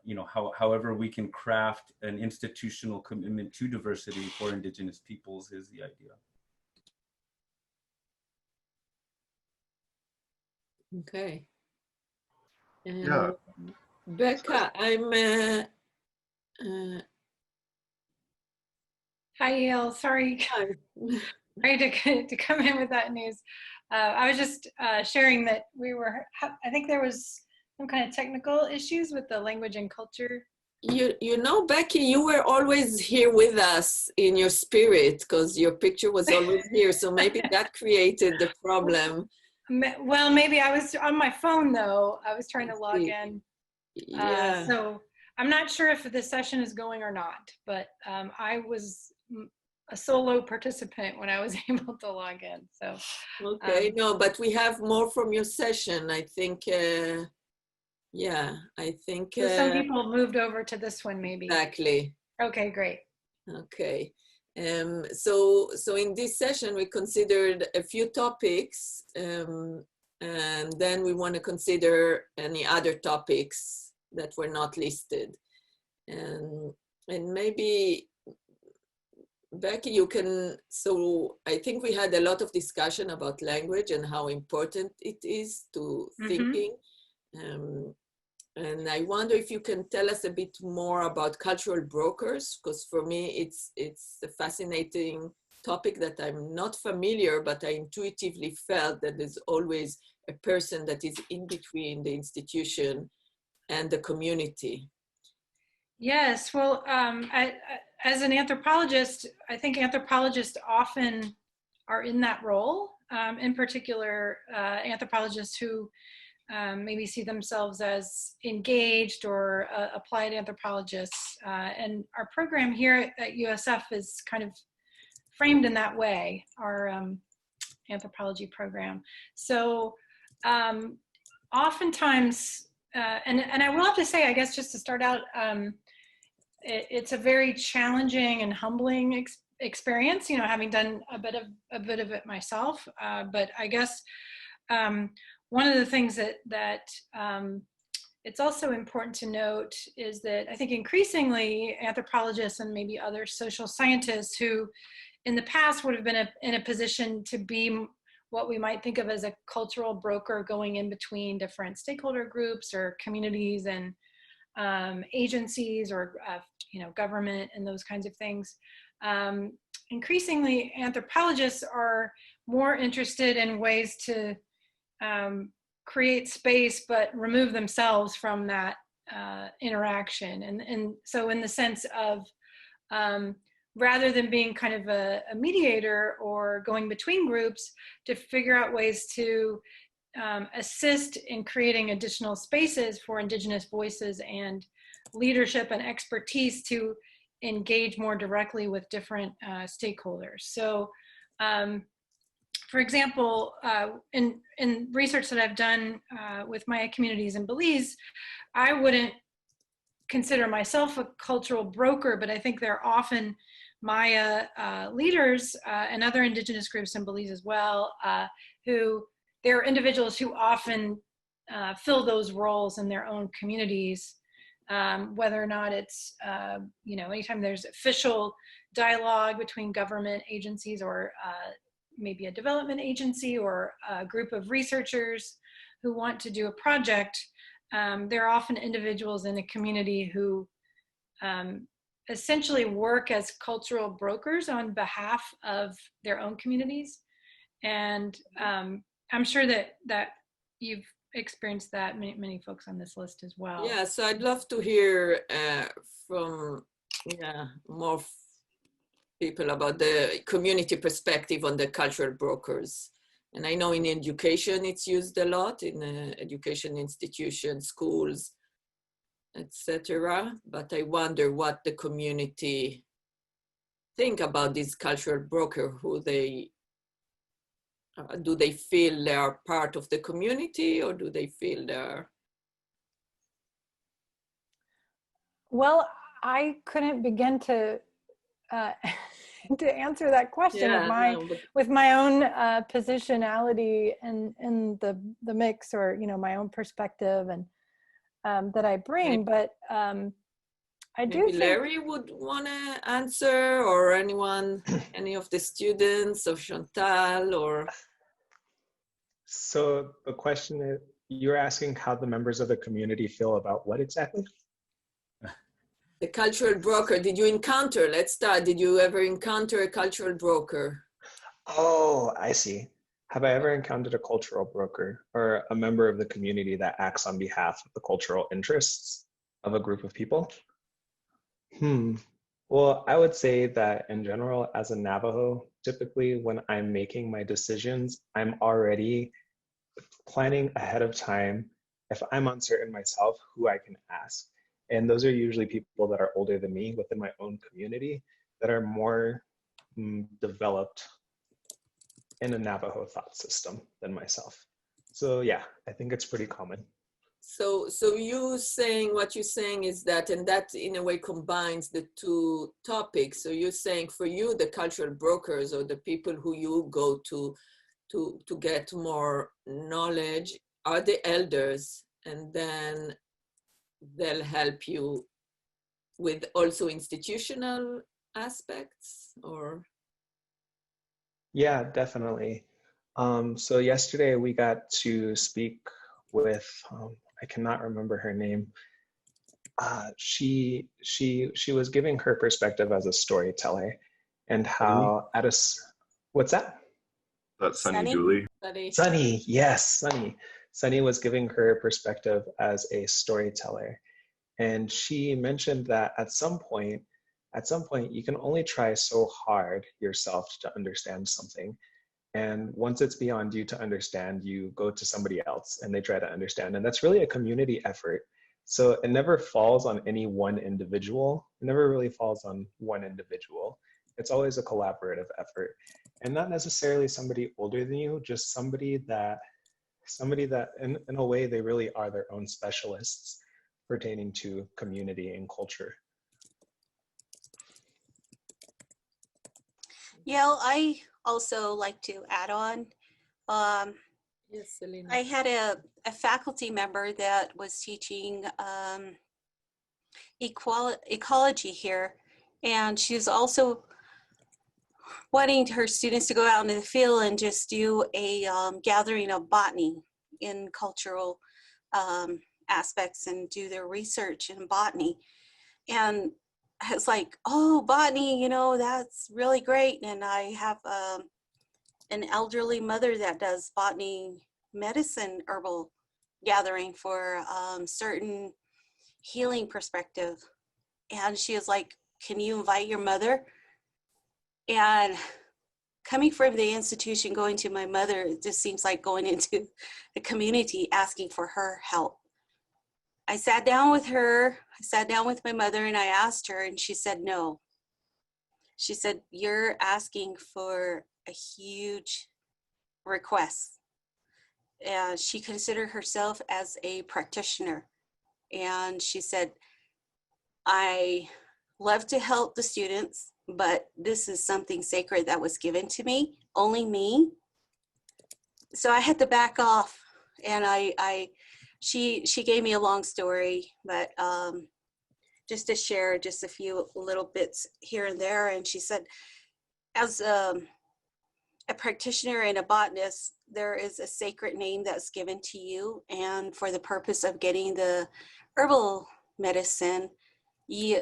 you know, however we can craft an institutional commitment to diversity for Indigenous peoples is the idea. Okay. Yeah. Becca, I'm Hi, Yale. Sorry to come in with that news. I was just sharing that I think there was some kind of technical issues with the language and culture. You know, Becky, you were always here with us in your spirit because your picture was always here. So maybe that created the problem. Well, maybe I was on my phone though. I was trying to log in. Yeah. So I'm not sure if this session is going or not, but I was a solo participant when I was able to log in. So okay, no, but we have more from your session. I think, yeah, I think so some people moved over to this one, maybe. Exactly. Okay, great. Okay, so in this session we considered a few topics, and then we want to consider any other topics that were not listed, and maybe Becky, you can. So I think we had a lot of discussion about language and how important it is to thinking. And I wonder if you can tell us a bit more about cultural brokers, because for me it's a fascinating topic that I'm not familiar, but I intuitively felt that there's always a person that is in between the institution and the community. Yes, well, as an anthropologist, I think anthropologists often are in that role. In particular, anthropologists who maybe see themselves as engaged or applied anthropologists. And our program here at USF is kind of framed in that way, our anthropology program. So oftentimes, and I will have to say, I guess just to start out, it's a very challenging and humbling experience, you know, having done a bit of it myself. But I guess one of the things that it's also important to note is that I think increasingly anthropologists and maybe other social scientists who in the past would have been in a position to be what we might think of as a cultural broker going in between different stakeholder groups or communities and agencies or you know, government and those kinds of things. Increasingly, anthropologists are more interested in ways to create space but remove themselves from that interaction. And so in the sense of rather than being kind of a mediator or going between groups, to figure out ways to assist in creating additional spaces for Indigenous voices and leadership and expertise to engage more directly with different stakeholders. So, for example, in research that I've done with Maya communities in Belize, I wouldn't consider myself a cultural broker, but I think there are often Maya leaders and other Indigenous groups in Belize as well, who there are individuals who often fill those roles in their own communities, whether or not it's, anytime there's official dialogue between government agencies or maybe a development agency or a group of researchers who want to do a project, there are often individuals in a community who essentially work as cultural brokers on behalf of their own communities. And I'm sure that you've experienced that, many folks on this list as well. Yeah, so I'd love to hear from more people about the community perspective on the cultural brokers. And I know in education it's used a lot, in education institutions, schools, etc. But I wonder what the community think about this cultural broker, who they, do they feel they are part of the community, or do they feel they're... Well, I couldn't begin to to answer that question with my own positionality and the mix, or my own perspective and that I bring. But I do think Larry would want to answer, or anyone, any of the students, or Chantal, or... So the question is, you're asking how the members of the community feel about what exactly? The cultural broker. Did you encounter, let's start, did you ever encounter a cultural broker? Oh, I see. Have I ever encountered a cultural broker or a member of the community that acts on behalf of the cultural interests of a group of people? Well, I would say that in general, as a Navajo, typically when I'm making my decisions, I'm already planning ahead of time, if I'm uncertain myself, who I can ask. And those are usually people that are older than me within my own community that are more developed in a Navajo thought system than myself. So yeah, I think it's pretty common. So you saying, what you're saying is that, and that in a way combines the two topics. So you're saying for you, the cultural brokers, or the people who you go to get more knowledge, are the elders, and then they'll help you with also institutional aspects, or? Yeah, definitely. So yesterday we got to speak with, I cannot remember her name. She was giving her perspective as a storyteller, and how what's that? That's Sunny Dooley. Sunny, yes, Sunny. Sunny was giving her perspective as a storyteller. And she mentioned that at some point, you can only try so hard yourself to understand something. And once it's beyond you to understand, you go to somebody else and they try to understand. And that's really a community effort. So it never falls on any one individual. It never really falls on one individual. It's always a collaborative effort. And not necessarily somebody older than you, just somebody that in a way, they really are their own specialists pertaining to community and culture. Yeah, I also like to add on. Yes, Selena. I had a faculty member that was teaching ecology here, and she was also wanting her students to go out into the field and just do a gathering of botany in cultural aspects and do their research in botany. And it's like, oh, botany, that's really great. And I have an elderly mother that does botany medicine herbal gathering for certain healing perspective. And she was like, can you invite your mother And coming from the institution, going to my mother, it just seems like going into the community asking for her help. I sat down with her, I sat down with my mother, and I asked her, and she said no. She said, you're asking for a huge request. And she considered herself as a practitioner. And she said, I love to help the students, but this is something sacred that was given to me, only me. So I had to back off, and she gave me a long story, but just to share just a few little bits here and there. And she said, as a practitioner and a botanist, there is a sacred name that's given to you, and for the purpose of getting the herbal medicine, you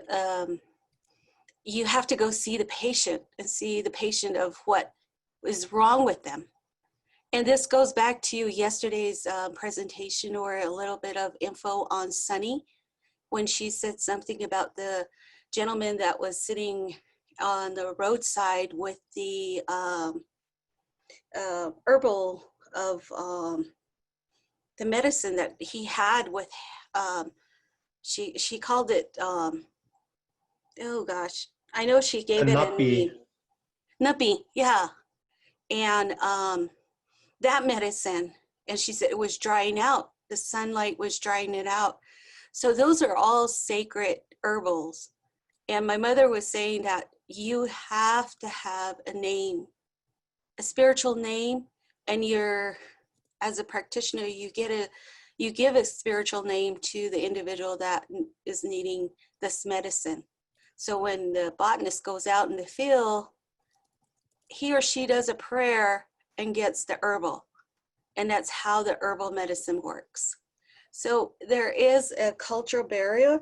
have to go see the patient and see the patient of what is wrong with them. And this goes back to yesterday's presentation, or a little bit of info on Sunny, when she said something about the gentleman that was sitting on the roadside with the herbal of the medicine that he had with, she called it, oh gosh, I know she gave it a name. Nuppy, yeah. And that medicine, and she said it was drying out. The sunlight was drying it out. So those are all sacred herbals. And my mother was saying that you have to have a name, a spiritual name, and you're, as a practitioner, you give a spiritual name to the individual that is needing this medicine. So when the botanist goes out in the field, he or she does a prayer and gets the herbal. And that's how the herbal medicine works. So there is a cultural barrier.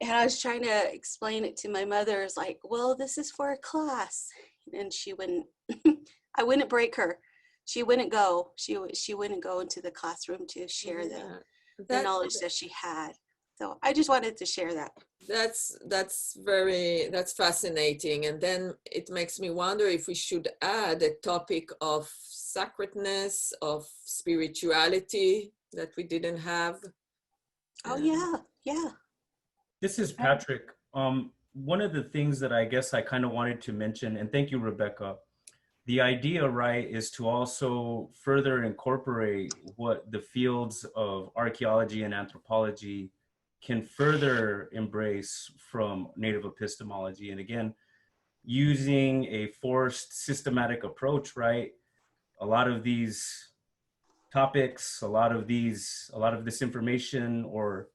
And I was trying to explain it to my mother. It's like, well, this is for a class. And she wouldn't, I wouldn't break her. She wouldn't go. She wouldn't go into the classroom to share the knowledge that she had. So I just wanted to share that. That's fascinating. And then it makes me wonder if we should add a topic of sacredness, of spirituality that we didn't have. Oh yeah, yeah. This is Patrick. One of the things that I guess I kind of wanted to mention, and thank you, Rebecca, the idea, right, is to also further incorporate what the fields of archaeology and anthropology can further embrace from Native epistemology. And again, using a forced systematic approach, right? A lot of these topics, a lot of this information or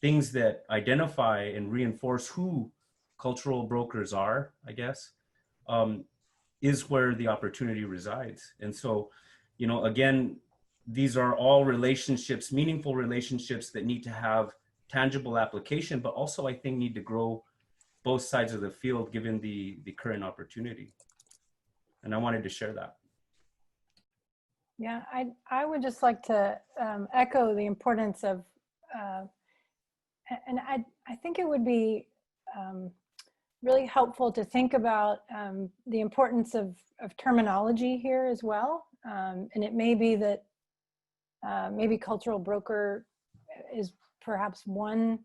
things that identify and reinforce who cultural brokers are, I guess, is where the opportunity resides. And so, you know, again, these are all relationships, meaningful relationships that need to have tangible application, but also I think need to grow both sides of the field given the current opportunity. And I wanted to share that. Yeah, I would just like to echo the importance of, and I think it would be really helpful to think about the importance of terminology here as well. And it may be that maybe cultural broker is perhaps one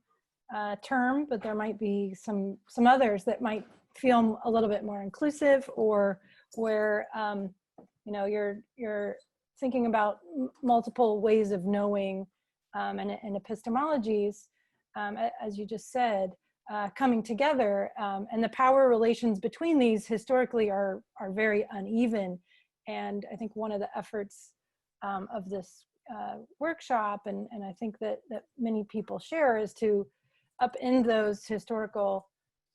term, but there might be some others that might feel a little bit more inclusive, or where you know, you're thinking about multiple ways of knowing and epistemologies, as you just said, coming together, and the power relations between these historically are very uneven. And I think one of the efforts of this workshop, and I think that many people share, is to upend those historical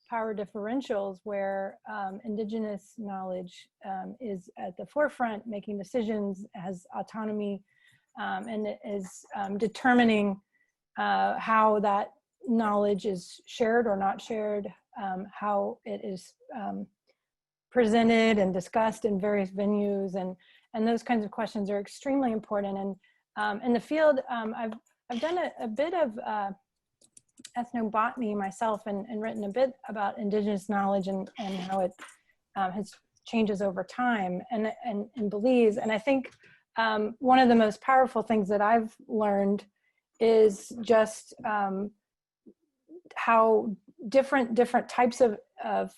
power differentials where Indigenous knowledge is at the forefront, making decisions, has autonomy, and is determining how that knowledge is shared or not shared, how it is presented and discussed in various venues, and those kinds of questions are extremely important. And in the field, I've done a bit of ethnobotany myself and written a bit about indigenous knowledge and how it has changes over time and Belize. And I think one of the most powerful things that I've learned is just how different types of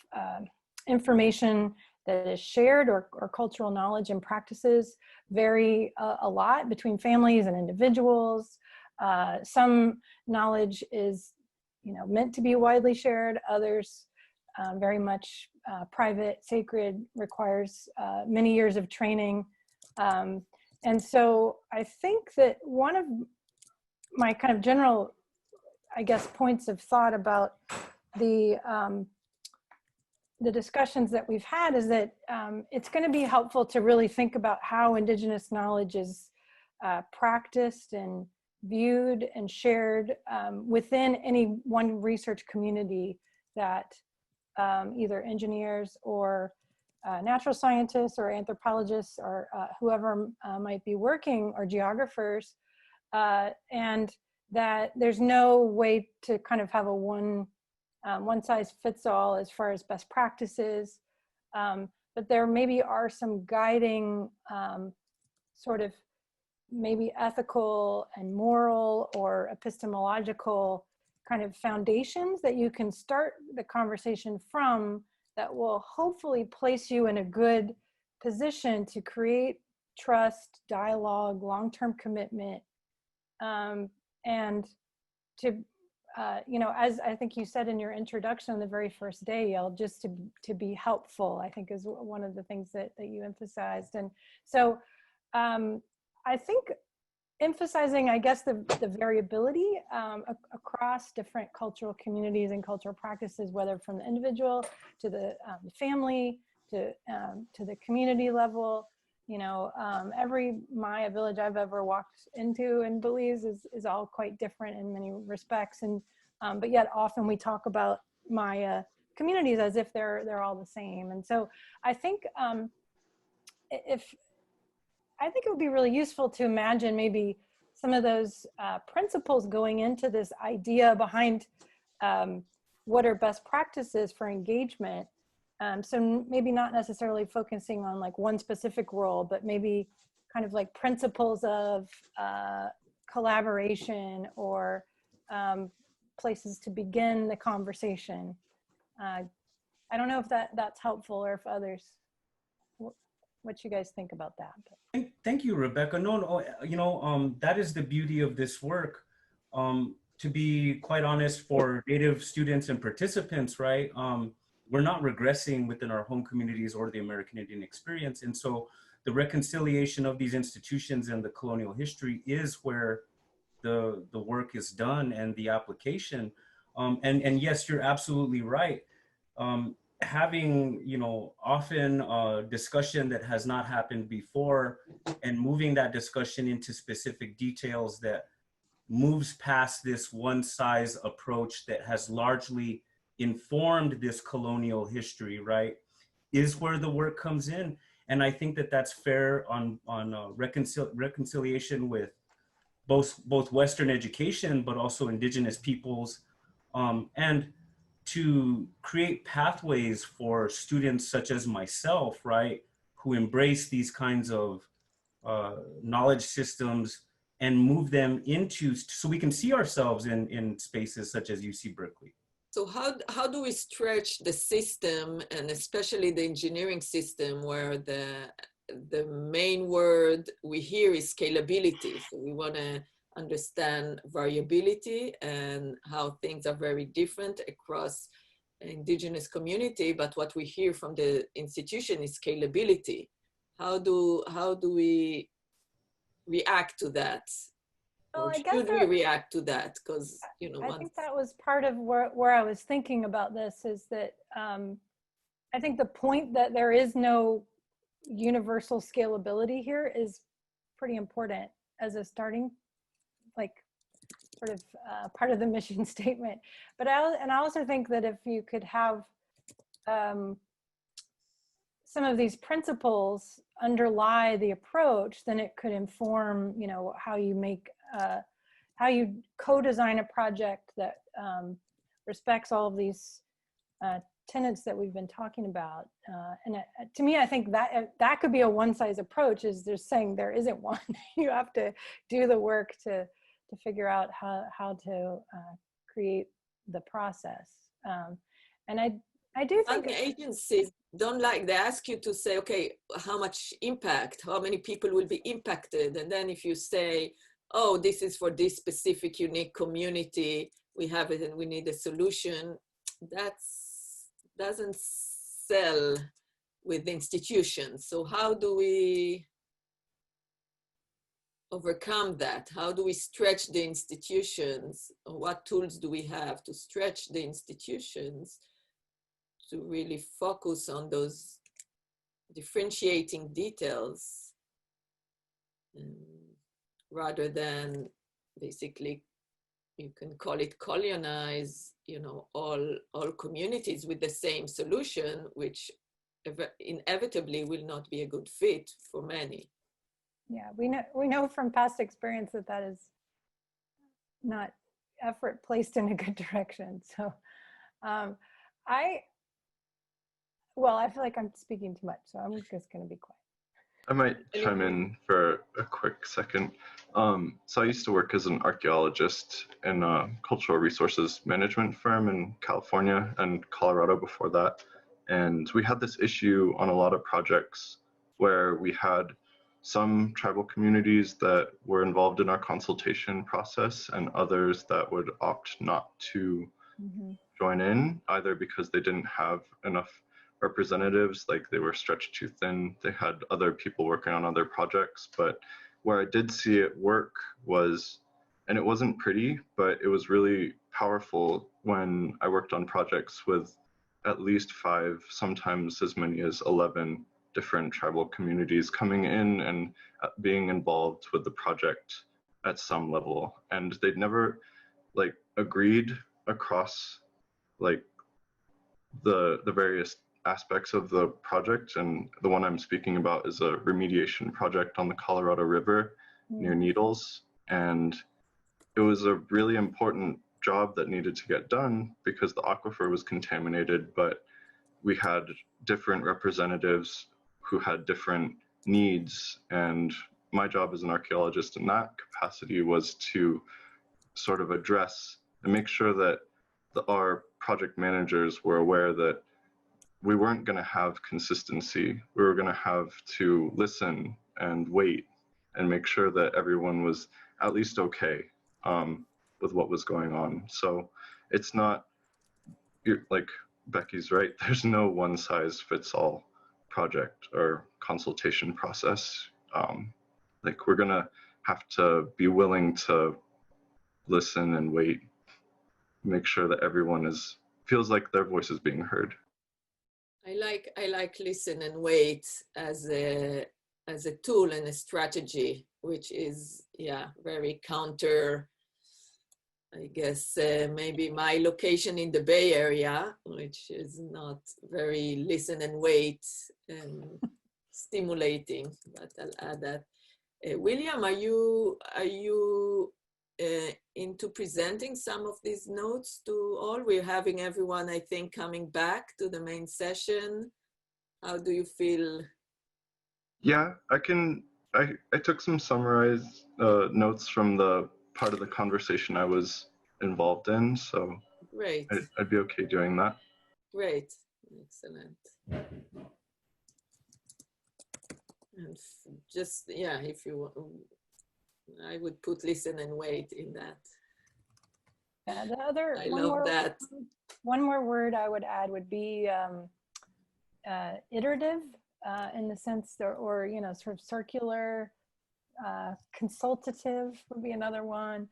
information that is shared or cultural knowledge and practices vary a lot between families and individuals. Some knowledge is, meant to be widely shared. Others very much private, sacred, requires many years of training. And so I think that one of my kind of general, I guess, points of thought about the discussions that we've had is that it's going to be helpful to really think about how Indigenous knowledge is practiced and viewed and shared within any one research community that either engineers or natural scientists or anthropologists or whoever might be working, or geographers, and that there's no way to kind of have a one size fits all as far as best practices, but there maybe are some guiding sort of maybe ethical and moral or epistemological kind of foundations that you can start the conversation from that will hopefully place you in a good position to create trust, dialogue, long-term commitment, and to as I think you said in your introduction on the very first day, Yael, just to be helpful, I think is one of the things that you emphasized. And so I think emphasizing, I guess, the variability across different cultural communities and cultural practices, whether from the individual to the family to the community level. Every Maya village I've ever walked into in Belize is all quite different in many respects, and but yet often we talk about Maya communities as if they're all the same. And so I think it would be really useful to imagine maybe some of those principles going into this idea behind what are best practices for engagement. So maybe not necessarily focusing on like one specific role, but maybe kind of like principles of collaboration or places to begin the conversation. I don't know if that's helpful, or if others, what you guys think about that. Thank you, Rebecca. No, that is the beauty of this work. To be quite honest, for Native students and participants, right? We're not regressing within our home communities or the American Indian experience. And so the reconciliation of these institutions and the colonial history is where the work is done, and the application. And yes, you're absolutely right. Having, often a discussion that has not happened before, and moving that discussion into specific details that moves past this one size approach that has largely informed this colonial history, right, is where the work comes in. And I think that that's fair on reconciliation with both Western education, but also Indigenous peoples, and to create pathways for students such as myself, right, who embrace these kinds of knowledge systems and move them into, so we can see ourselves in spaces such as UC Berkeley. So how do we stretch the system, and especially the engineering system, where the main word we hear is scalability? So we want to understand variability and how things are very different across Indigenous community, but what we hear from the institution is scalability. How do we react to that? Or should we react to that? Because, I think that was part of where I was thinking about this, is that I think the point that there is no universal scalability here is pretty important as a starting, like, sort of part of the mission statement. But I also think that if you could have some of these principles underlie the approach, then it could inform, how you make how you co-design a project that respects all of these tenets that we've been talking about. And to me, I think that could be a one-size approach, is just saying there isn't one. You have to do the work to figure out how to create the process. And I do think funding agencies don't like, they ask you to say, okay, how much impact, how many people will be impacted? And then if you say, oh, this is for this specific unique community, we have it and we need a solution, that doesn't sell with institutions. So how do we overcome that? How do we stretch the institutions? What tools do we have to stretch the institutions to really focus on those differentiating details, rather than basically, you can call it colonize, you know, all communities with the same solution, which inevitably will not be a good fit for many. Yeah, we know from past experience that is not effort placed in a good direction. So I feel like I'm speaking too much, so I'm just going to be quiet. I might chime in for a quick second. So I used to work as an archaeologist in a cultural resources management firm in California and Colorado before that. And we had this issue on a lot of projects where we had some tribal communities that were involved in our consultation process and others that would opt not to join in, either because they didn't have enough representatives, like they were stretched too thin, they had other people working on other projects. But where I did see it work was, and it wasn't pretty, but it was really powerful when I worked on projects with at least 5, sometimes as many as 11 different tribal communities coming in and being involved with the project at some level. And they'd never like agreed across like the various aspects of the project. And the one I'm speaking about is a remediation project on the Colorado River near Needles. And it was a really important job that needed to get done because the aquifer was contaminated, but we had different representatives who had different needs. And my job as an archaeologist in that capacity was to sort of address and make sure that our project managers were aware that we weren't going to have consistency. We were going to have to listen and wait and make sure that everyone was at least okay with what was going on. So it's not, like Becky's right, there's no one size fits all project or consultation process. Like we're going to have to be willing to listen and wait, make sure that everyone feels like their voice is being heard. I like listen and wait as a tool and a strategy, which is, yeah, very counter, I guess, maybe my location in the Bay Area, which is not very listen and wait stimulating, but I'll add that. William, are you into presenting some of these notes to all? We're having everyone, I think, coming back to the main session. How do you feel? Yeah, I took some summarized notes from the part of the conversation I was involved in, so great. I'd be okay doing that. Great, excellent. And just, yeah, if you want, I would put listen and wait in that. Yeah, the other, I love that. One more word I would add would be iterative, in the sense that, or, you know, sort of circular, consultative would be another one.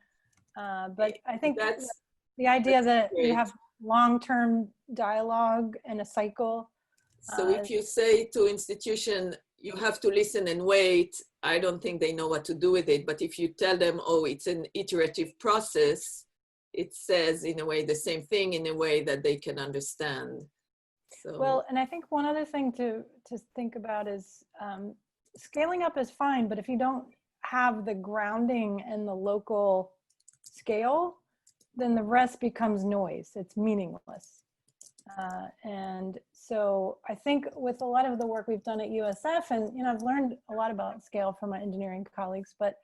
But I think that's the idea that you have long-term dialogue and a cycle. So if you say to institution, you have to listen and wait, I don't think they know what to do with it. But if you tell them, oh, it's an iterative process, it says in a way the same thing in a way that they can understand. So. Well, and I think one other thing to think about is scaling up is fine, but if you don't have the grounding and the local scale, then the rest becomes noise. It's meaningless. And so I think with a lot of the work we've done at USF, and I've learned a lot about scale from my engineering colleagues, but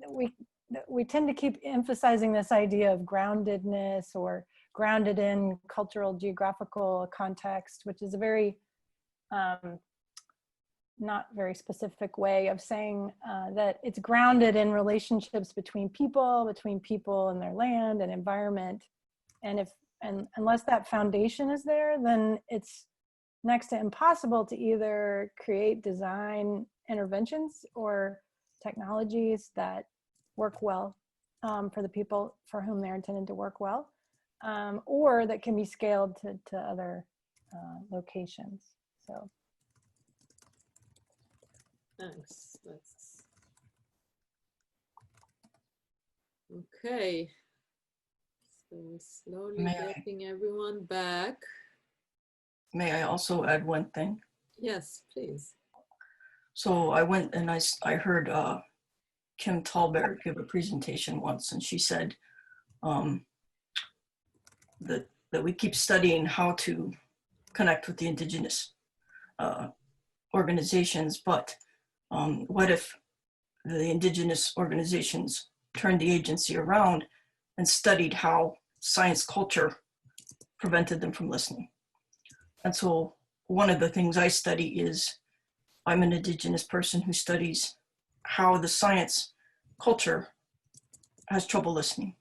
we tend to keep emphasizing this idea of groundedness or grounded in cultural geographical context, which is a very not very specific way of saying that it's grounded in relationships between people and their land and environment. And unless that foundation is there, then it's next to impossible to either create design interventions or technologies that work well for the people for whom they're intended to work well, or that can be scaled to other locations. So. Thanks. Okay. So slowly getting everyone back. May I also add one thing? Yes, please. So I went and I heard Kim Tallberg give a presentation once, and she said that we keep studying how to connect with the Indigenous organizations, but what if the Indigenous organizations turned the agency around and studied how science culture prevented them from listening? And so one of the things I study is, I'm an Indigenous person who studies how the science culture has trouble listening.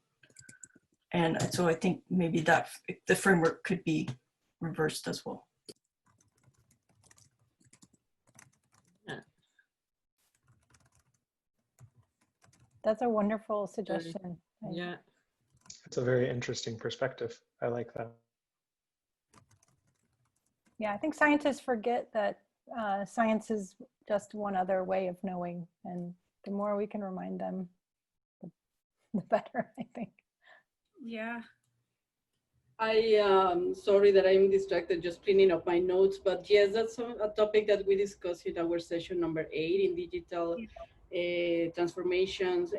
And so I think maybe that the framework could be reversed as well. That's a wonderful suggestion. Yeah. It's a very interesting perspective. I like that. Yeah, I think scientists forget that science is just one other way of knowing, and the more we can remind them, the better, I think. Yeah. I am sorry that I'm distracted just cleaning up my notes, but yes, that's a topic that we discussed in our session number 8 in digital transformations.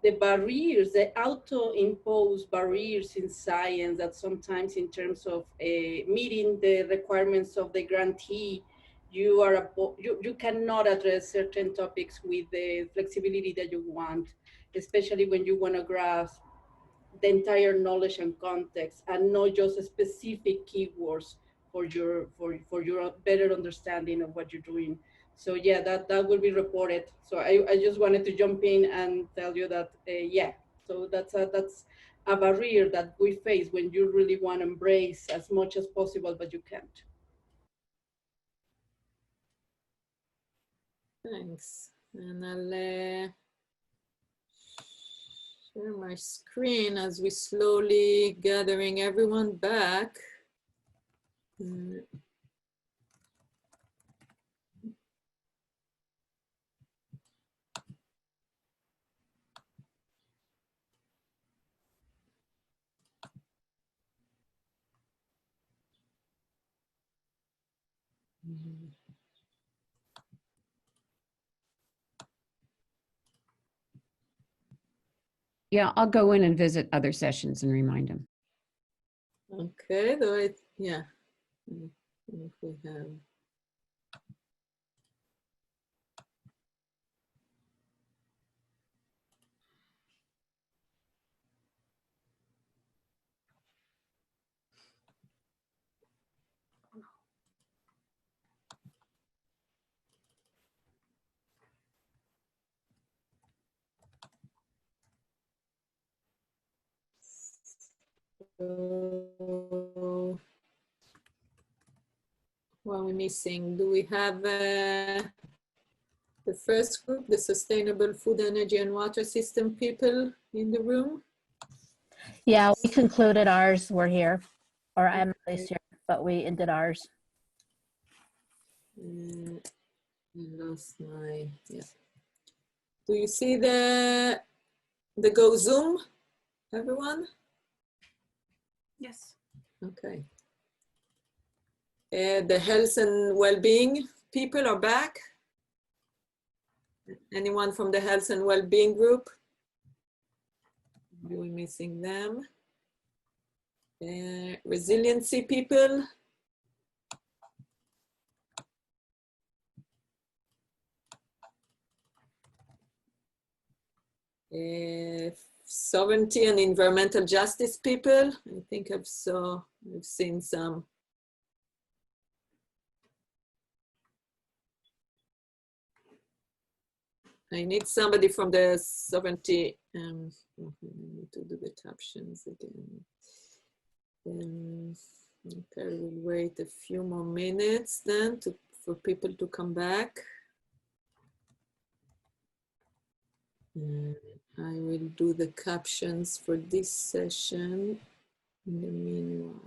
The barriers, the auto-imposed barriers in science that sometimes in terms of meeting the requirements of the grantee, you cannot address certain topics with the flexibility that you want, especially when you want to grasp the entire knowledge and context and not just specific keywords for your better understanding of what you're doing. So yeah, that will be reported. So I just wanted to jump in and tell you that yeah, so that's a barrier that we face when you really want to embrace as much as possible, but you can't. Thanks. And I'll share my screen as we slowly gathering everyone back. Yeah, I'll go in and visit other sessions and remind them. Okay, though yeah. If we have. So, what are we missing? Do we have the first group, the Sustainable Food, Energy and Water System people in the room? Yeah, we concluded ours. We're here, or I'm at least here, but we ended ours. I lost my, yeah. Do you see the Go Zoom, everyone? Yes. Okay. The health and well-being people are back. Anyone from the health and well-being group? Are we missing them? Resiliency people? Sovereignty and environmental justice people. I think I've seen some. I need somebody from the sovereignty. I need to do the captions again. Okay, we'll wait a few more minutes then for people to come back. I will do the captions for this session in the meanwhile.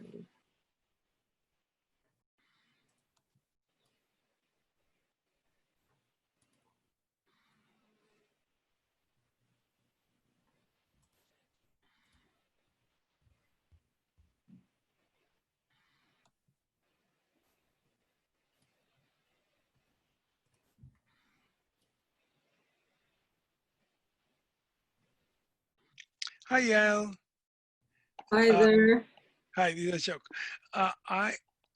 Hi, Yael. Hi there. Hi, this is Ashok.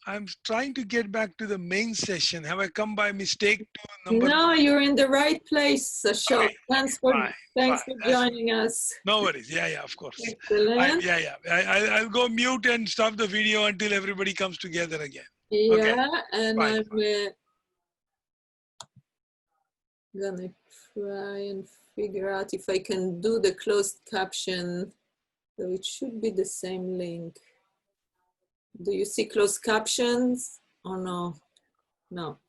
I'm trying to get back to the main session. Have I come by mistake to number? No, you're in the right place, Ashok. Okay. Thanks for Fine. joining us. No worries. Yeah, of course. Excellent. I'll go mute and stop the video until everybody comes together again. Yeah, okay. And fine, I'm gonna try and figure out if I can do the closed caption. So it should be the same link. Do you see closed captions or no? No.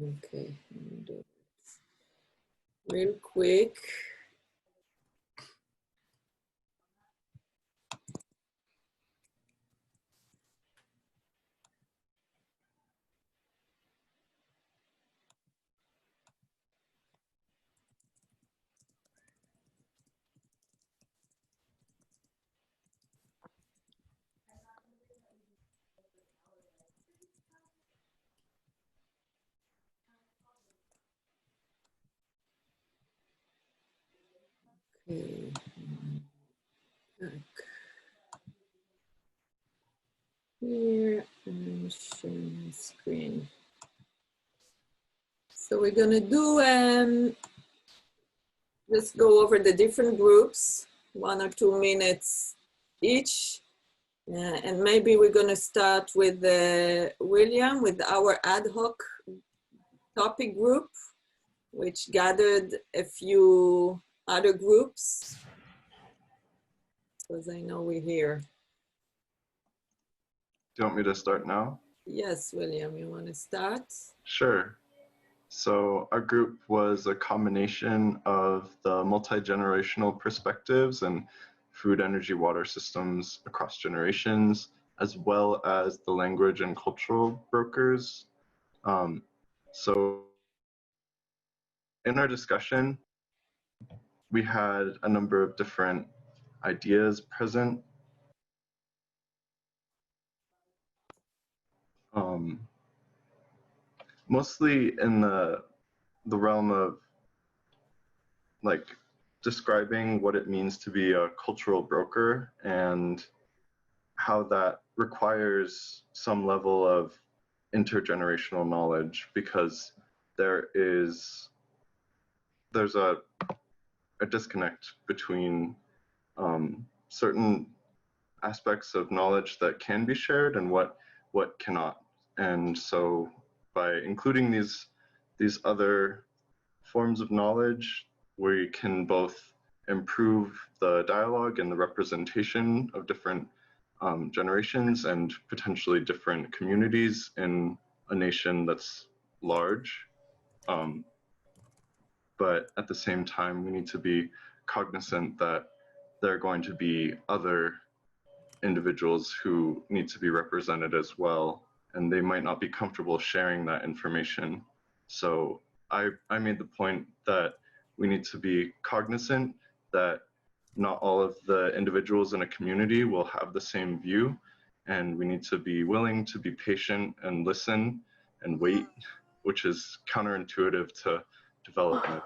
Okay, let me do it real quick. Okay. Back here and sharing my screen. So we're gonna do let's go over the different groups, 1 or 2 minutes each. And maybe we're gonna start with William, with our ad hoc topic group, which gathered a few other groups, because I know we're here. Do you want me to start now? Yes, William, you want to start? Sure. So our group was a combination of the multi-generational perspectives and food, energy, water systems across generations, as well as the language and cultural brokers. So in our discussion, we had a number of different ideas present. Mostly in the realm of like describing what it means to be a cultural broker and how that requires some level of intergenerational knowledge, because there's a disconnect between certain aspects of knowledge that can be shared and what cannot. And so by including these other forms of knowledge, we can both improve the dialogue and the representation of different generations and potentially different communities in a nation that's large. But at the same time, we need to be cognizant that there are going to be other individuals who need to be represented as well, and they might not be comfortable sharing that information. So I made the point that we need to be cognizant that not all of the individuals in a community will have the same view, and we need to be willing to be patient and listen and wait, which is counterintuitive to development.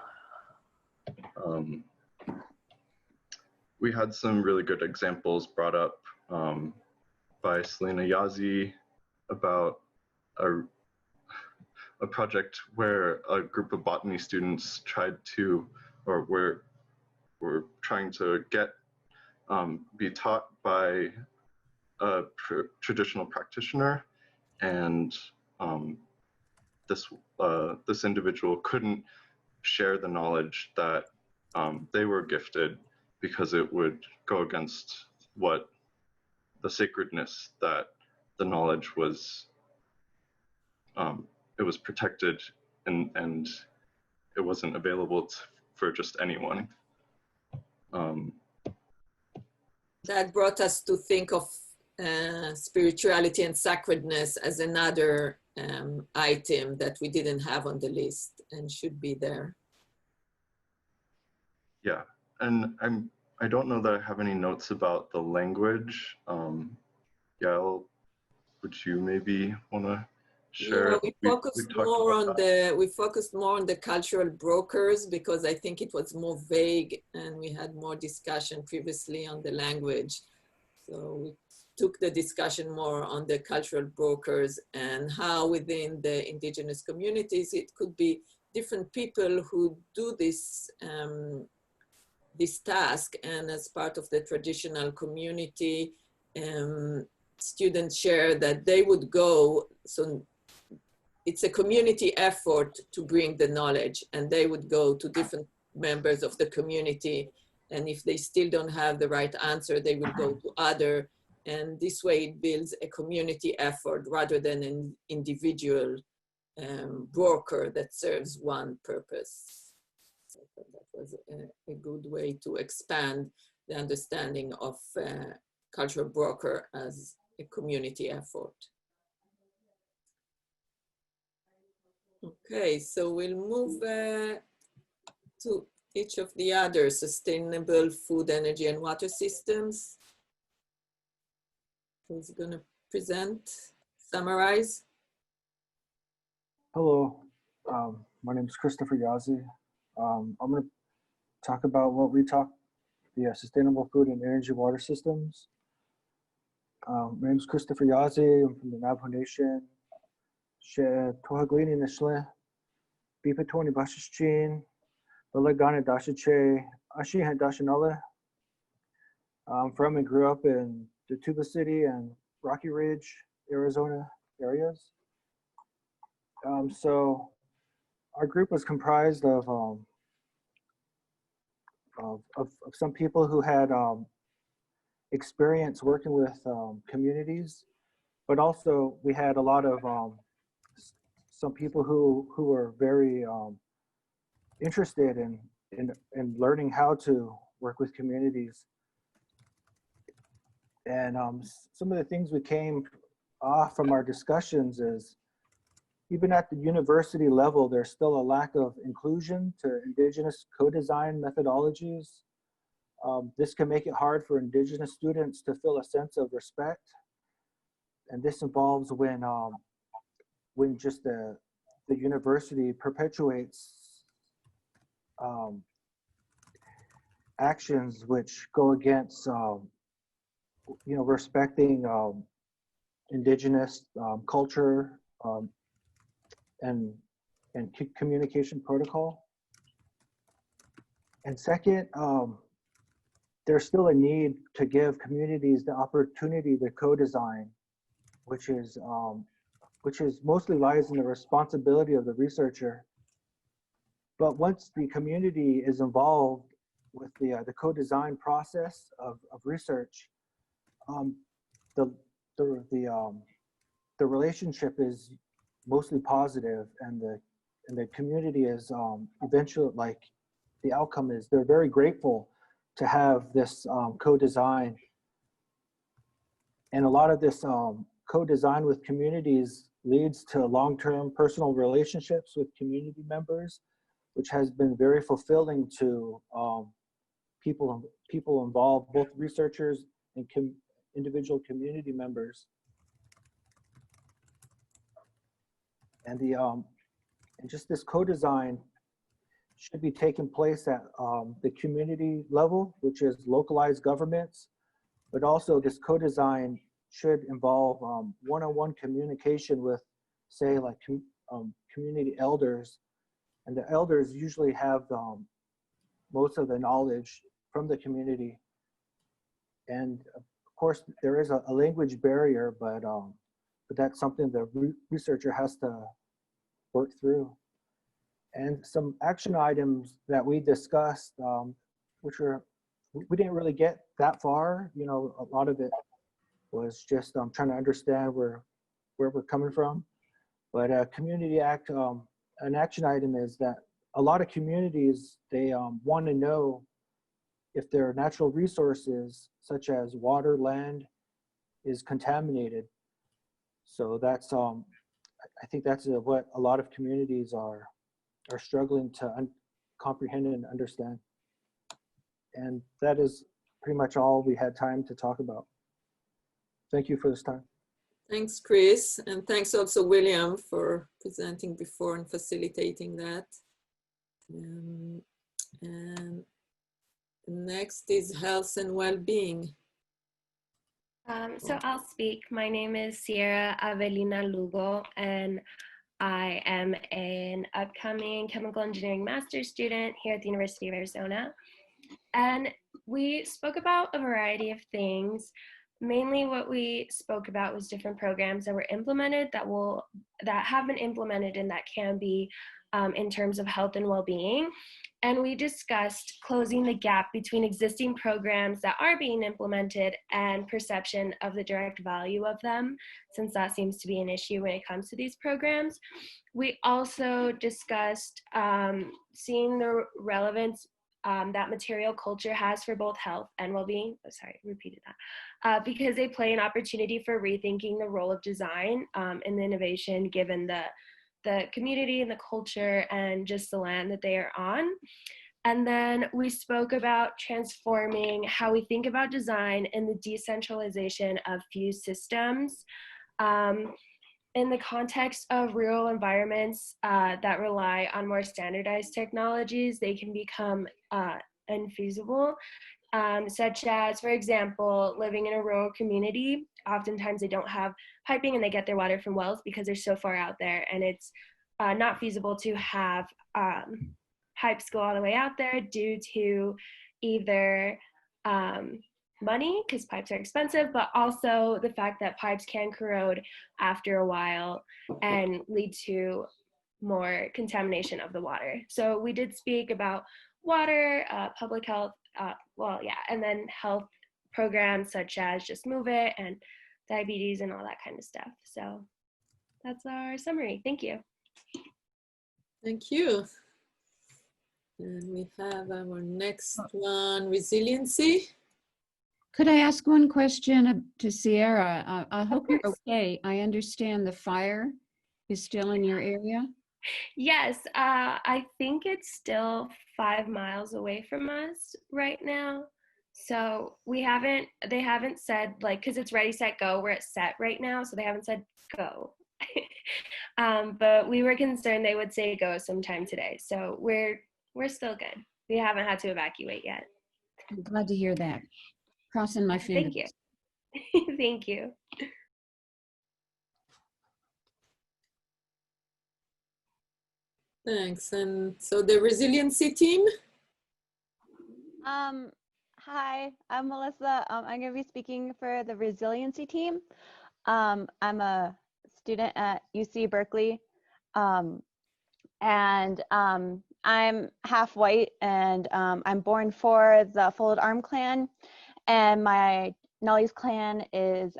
We had some really good examples brought up by Selena Yazi about a project where a group of botany students tried to, or were trying to get, be taught by a traditional practitioner, and this individual couldn't share the knowledge that they were gifted because it would go against what the sacredness that the knowledge was. It was protected, and it wasn't available for just anyone. That brought us to think of spirituality and sacredness as another item that we didn't have on the list and should be there. Yeah, and I don't know that I have any notes about the language. Yael, would you maybe want to share? Yeah, we focused more on the cultural brokers because I think it was more vague, and we had more discussion previously on the language. So we took the discussion more on the cultural brokers and how within the indigenous communities it could be different people who do this this task, and as part of the traditional community, students share that they would go, so it's a community effort to bring the knowledge, and they would go to different members of the community, and if they still don't have the right answer, they will go to other, and this way it builds a community effort rather than an individual broker that serves one purpose. So that was a good way to expand the understanding of cultural broker as a community effort. Okay, so we'll move to each of the other sustainable food, energy, and water systems. Who's going to present, summarize? Hello, my name is Christopher Yazi. I'm going to talk about what we talk, the sustainable food and energy water systems. My name is Christopher Yazi. I'm from the Navajo Nation. She tohaglini nishle, bipatoni bashichin, Lalagana dashiche, ashi dashinale. I'm from and grew up in the Tuba City and Rocky Ridge, Arizona areas. So our group was comprised of some people who had experience working with communities, but also we had a lot of some people who were very interested in learning how to work with communities. And some of the things we came off from our discussions is, even at the university level, there's still a lack of inclusion to Indigenous co-design methodologies. This can make it hard for Indigenous students to feel a sense of respect. And this involves when just the university perpetuates actions which go against respecting Indigenous culture and communication protocol. And second, there's still a need to give communities the opportunity to co-design, which is mostly lies in the responsibility of the researcher. But once the community is involved with the co-design process of research, the relationship is mostly positive, and the community is eventually, like, the outcome is they're very grateful to have this co-design. And a lot of this co-design with communities leads to long-term personal relationships with community members, which has been very fulfilling to people involved, both researchers and individual community members. And and just this co-design should be taking place at the community level, which is localized governments, but also this co-design should involve one-on-one communication with, say, like community elders, and the elders usually have most of the knowledge from the community. And of course, there is a language barrier, but that's something the researcher has to work through. And some action items that we discussed, which we didn't really get that far. You know, a lot of it was just trying to understand where we're coming from. But Community Act, an action item is that a lot of communities, they want to know if their natural resources, such as water, land, is contaminated. So that's, I think that's what a lot of communities are struggling to comprehend and understand. And that is pretty much all we had time to talk about. Thank you for this time. Thanks, Chris. And thanks also, William, for presenting before and facilitating that. And next is health and well-being. So I'll speak. My name is Sierra Avelina Lugo, and I am an upcoming chemical engineering master's student here at the University of Arizona. And we spoke about a variety of things. Mainly what we spoke about was different programs that were implemented that have been implemented and that can be in terms of health and well-being. And we discussed closing the gap between existing programs that are being implemented and perception of the direct value of them, since that seems to be an issue when it comes to these programs. We also discussed seeing the relevance that material culture has for both health and well-being. Oh, sorry, repeated that. Because they play an opportunity for rethinking the role of design and innovation given the community and the culture and just the land that they are on. And then we spoke about transforming how we think about design and the decentralization of FEWS systems. In the context of rural environments that rely on more standardized technologies, they can become infeasible, such as, for example, living in a rural community. Oftentimes they don't have piping and they get their water from wells because they're so far out there, and it's not feasible to have pipes go all the way out there due to either money, because pipes are expensive, but also the fact that pipes can corrode after a while and lead to more contamination of the water. So we did speak about water, public health, and then health programs such as Just Move It and diabetes and all that kind of stuff. So that's our summary. Thank you. Thank you. And we have our next one, resiliency. Could I ask one question to Sierra? I hope you're okay. I understand the fire is still in your area. Yes, I think it's still 5 miles away from us right now. So they haven't said, like, because it's ready, set, go, we're at set right now, so they haven't said go. But we were concerned they would say go sometime today. So we're still good. We haven't had to evacuate yet. I'm glad to hear that. Crossing my fingers. Thank you. Thank you. Thanks. And so the resiliency team? Hi, I'm Melissa. I'm going to be speaking for the resiliency team. I'm a student at UC Berkeley, and I'm half white, and I'm born for the Folded Arm Clan, and my Nully's clan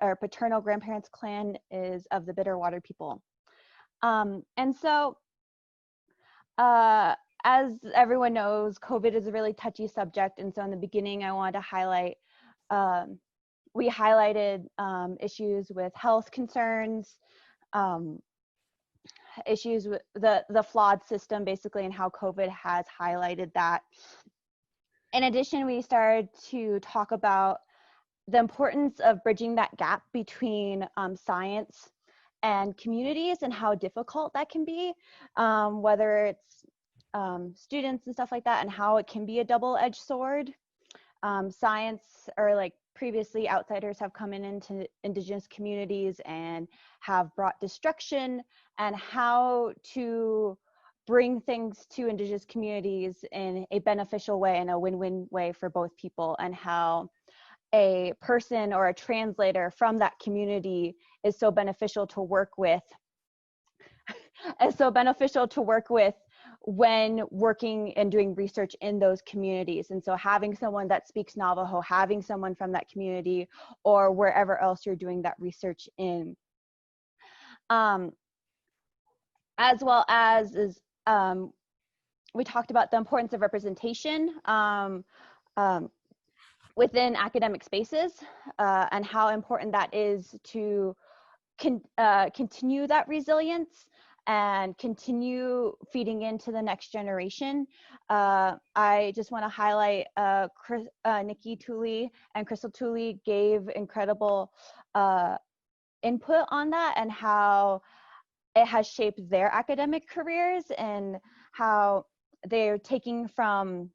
our paternal grandparents' clan is of the Bitterwater people. And so, as everyone knows, COVID is a really touchy subject. And so in the beginning, I wanted to highlight, we highlighted issues with health concerns, issues with the flawed system basically, and how COVID has highlighted that. in addition, we started to talk about the importance of bridging that gap between science and communities and how difficult that can be, whether it's students and stuff like that, and how it can be a double-edged sword. Science, or like previously outsiders have come into Indigenous communities and have brought destruction, and how to bring things to Indigenous communities in a beneficial way and a win-win way for both people, and how a person or a translator from that community is so beneficial to work with when working and doing research in those communities. And so having someone that speaks Navajo, having someone from that community or wherever else you're doing that research in, as well as we talked about the importance of representation within academic spaces, and how important that is to continue that resilience and continue feeding into the next generation. I just want to highlight Nikki Tooley and Crystal Tooley gave incredible input on that, and how it has shaped their academic careers, and how they're taking from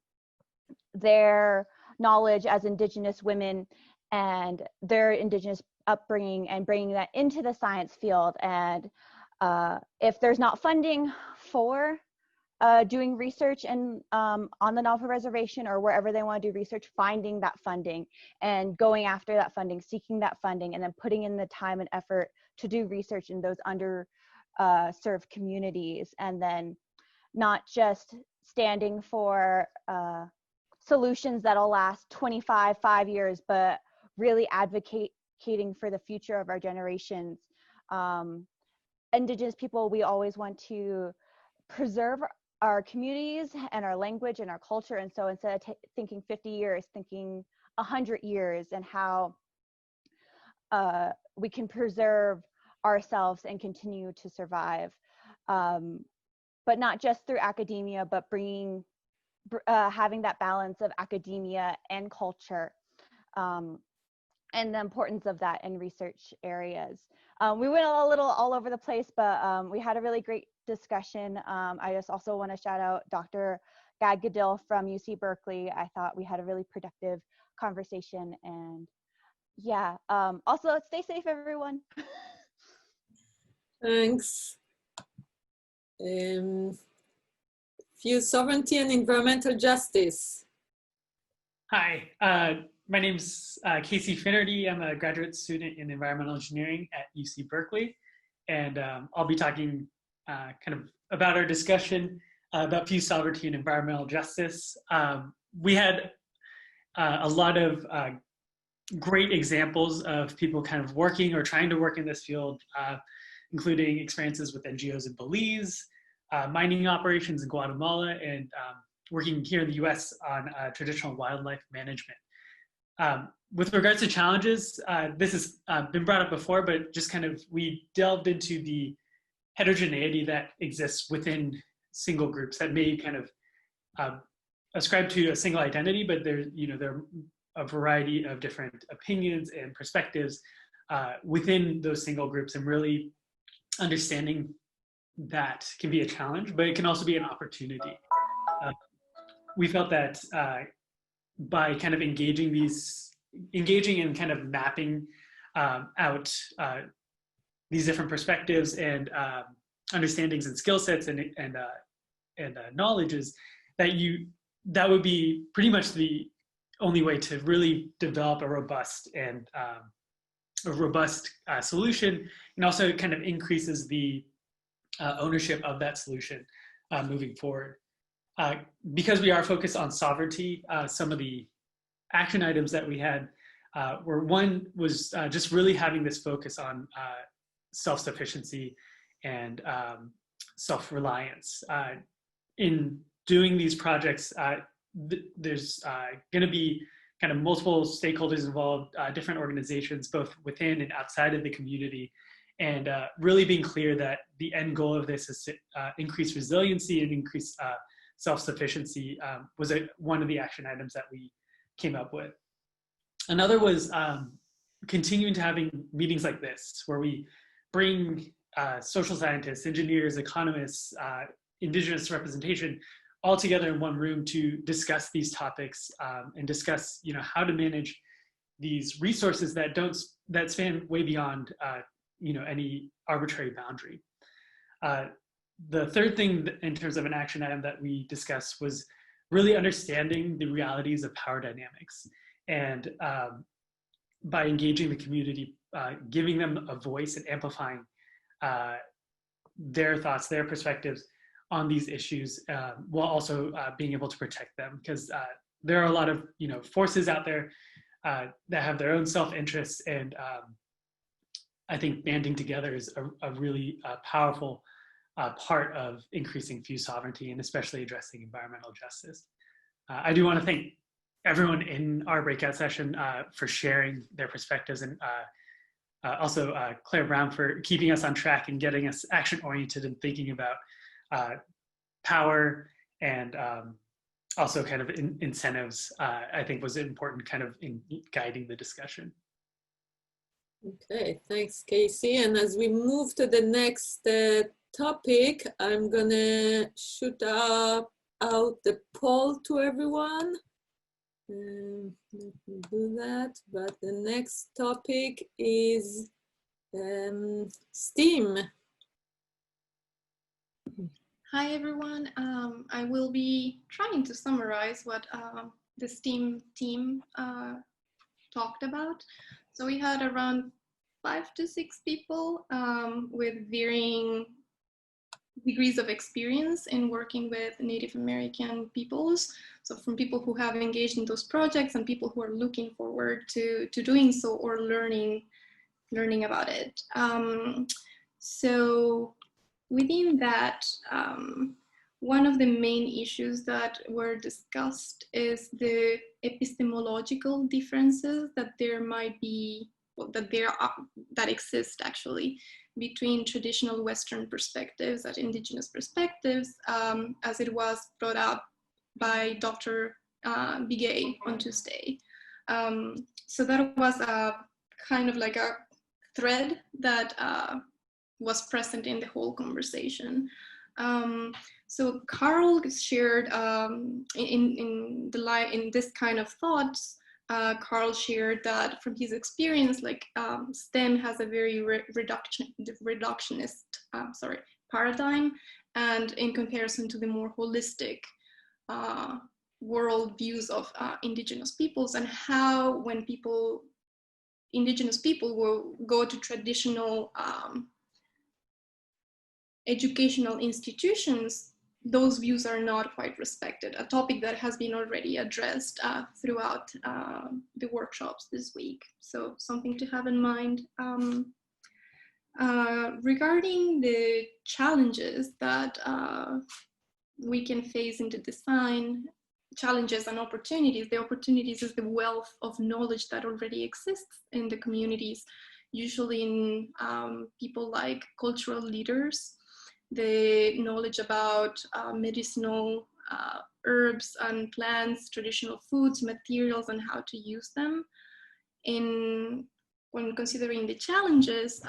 their knowledge as Indigenous women and their Indigenous upbringing and bringing that into the science field. And if there's not funding for doing research and on the Navajo reservation or wherever they want to do research, finding that funding and going after that funding, seeking that funding, and then putting in the time and effort to do research in those underserved communities, and then not just standing for solutions that'll last 5 years, but really advocating for the future of our generations. Indigenous people, we always want to preserve our communities and our language and our culture. And so instead of thinking 50 years, thinking 100 years, and how we can preserve ourselves and continue to survive. But not just through academia, but having that balance of academia and culture, and the importance of that in research areas. We went a little all over the place, but we had a really great discussion. I just also want to shout out Dr. Gad Gadil from UC Berkeley. I thought we had a really productive conversation, and yeah, also stay safe, everyone. Thanks. FEWS Sovereignty and Environmental Justice. Hi, my name's Casey Finnerty. I'm a graduate student in environmental engineering at UC Berkeley, and I'll be talking kind of about our discussion about FEWS sovereignty and environmental justice. We had a lot of great examples of people kind of working or trying to work in this field, including experiences with NGOs in Belize, mining operations in Guatemala, and working here in the US on traditional wildlife management. With regards to challenges, this has been brought up before, but just kind of we delved into the heterogeneity that exists within single groups that may kind of ascribe to a single identity, but there are a variety of different opinions and perspectives within those single groups, and really understanding that can be a challenge, but it can also be an opportunity. We felt that by kind of engaging and kind of mapping out these different perspectives and understandings and skill sets and knowledges, that would be pretty much the only way to really develop a robust solution, and also kind of increases the ownership of that solution moving forward. Because we are focused on sovereignty, some of the action items that we had one was just really having this focus on self-sufficiency and self-reliance. In doing these projects, there's going to be kind of multiple stakeholders involved, different organizations, both within and outside of the community, and really being clear that the end goal of this is to increase resiliency and increase self-sufficiency was one of the action items that we came up with. Another was continuing to having meetings like this, where we bring social scientists, engineers, economists, Indigenous representation all together in one room to discuss these topics and discuss, how to manage these resources that span way beyond, any arbitrary boundary. The third thing in terms of an action item that we discussed was really understanding the realities of power dynamics, and by engaging the community, giving them a voice and amplifying their thoughts, their perspectives on these issues, while also being able to protect them, because there are a lot of forces out there that have their own self-interests, and I think banding together is a really powerful part of increasing FEWS sovereignty, and especially addressing environmental justice. I do want to thank everyone in our breakout session for sharing their perspectives, and also Claire Brown for keeping us on track and getting us action-oriented and thinking about power and also kind of incentives. I think was important kind of in guiding the discussion. Okay, thanks, Casey. And as we move to the next topic, I'm gonna shoot out the poll to everyone. Let me do that. But the next topic is STEAM. Hi, everyone. I will be trying to summarize what the STEAM team talked about. So we had around 5 to 6 people with varying degrees of experience in working with Native American peoples. So from people who have engaged in those projects and people who are looking forward to doing so or learning about it. So within that, one of the main issues that were discussed is the epistemological differences that there might be, well, that exist actually between traditional Western perspectives and Indigenous perspectives, as it was brought up by Dr. Bigay on Tuesday. So that was a kind of like a thread that was present in the whole conversation. So Carl shared in this kind of thoughts, Carl shared that from his experience, like STEM has a very reductionist paradigm, and in comparison to the more holistic world views of Indigenous peoples, and how when Indigenous people will go to traditional educational institutions, those views are not quite respected, a topic that has been already addressed throughout the workshops this week. So something to have in mind. Regarding the challenges that we can face in the design, challenges and opportunities, the opportunities is the wealth of knowledge that already exists in the communities, usually in people like cultural leaders, the knowledge about medicinal herbs and plants, traditional foods, materials, and how to use them. When considering the challenges,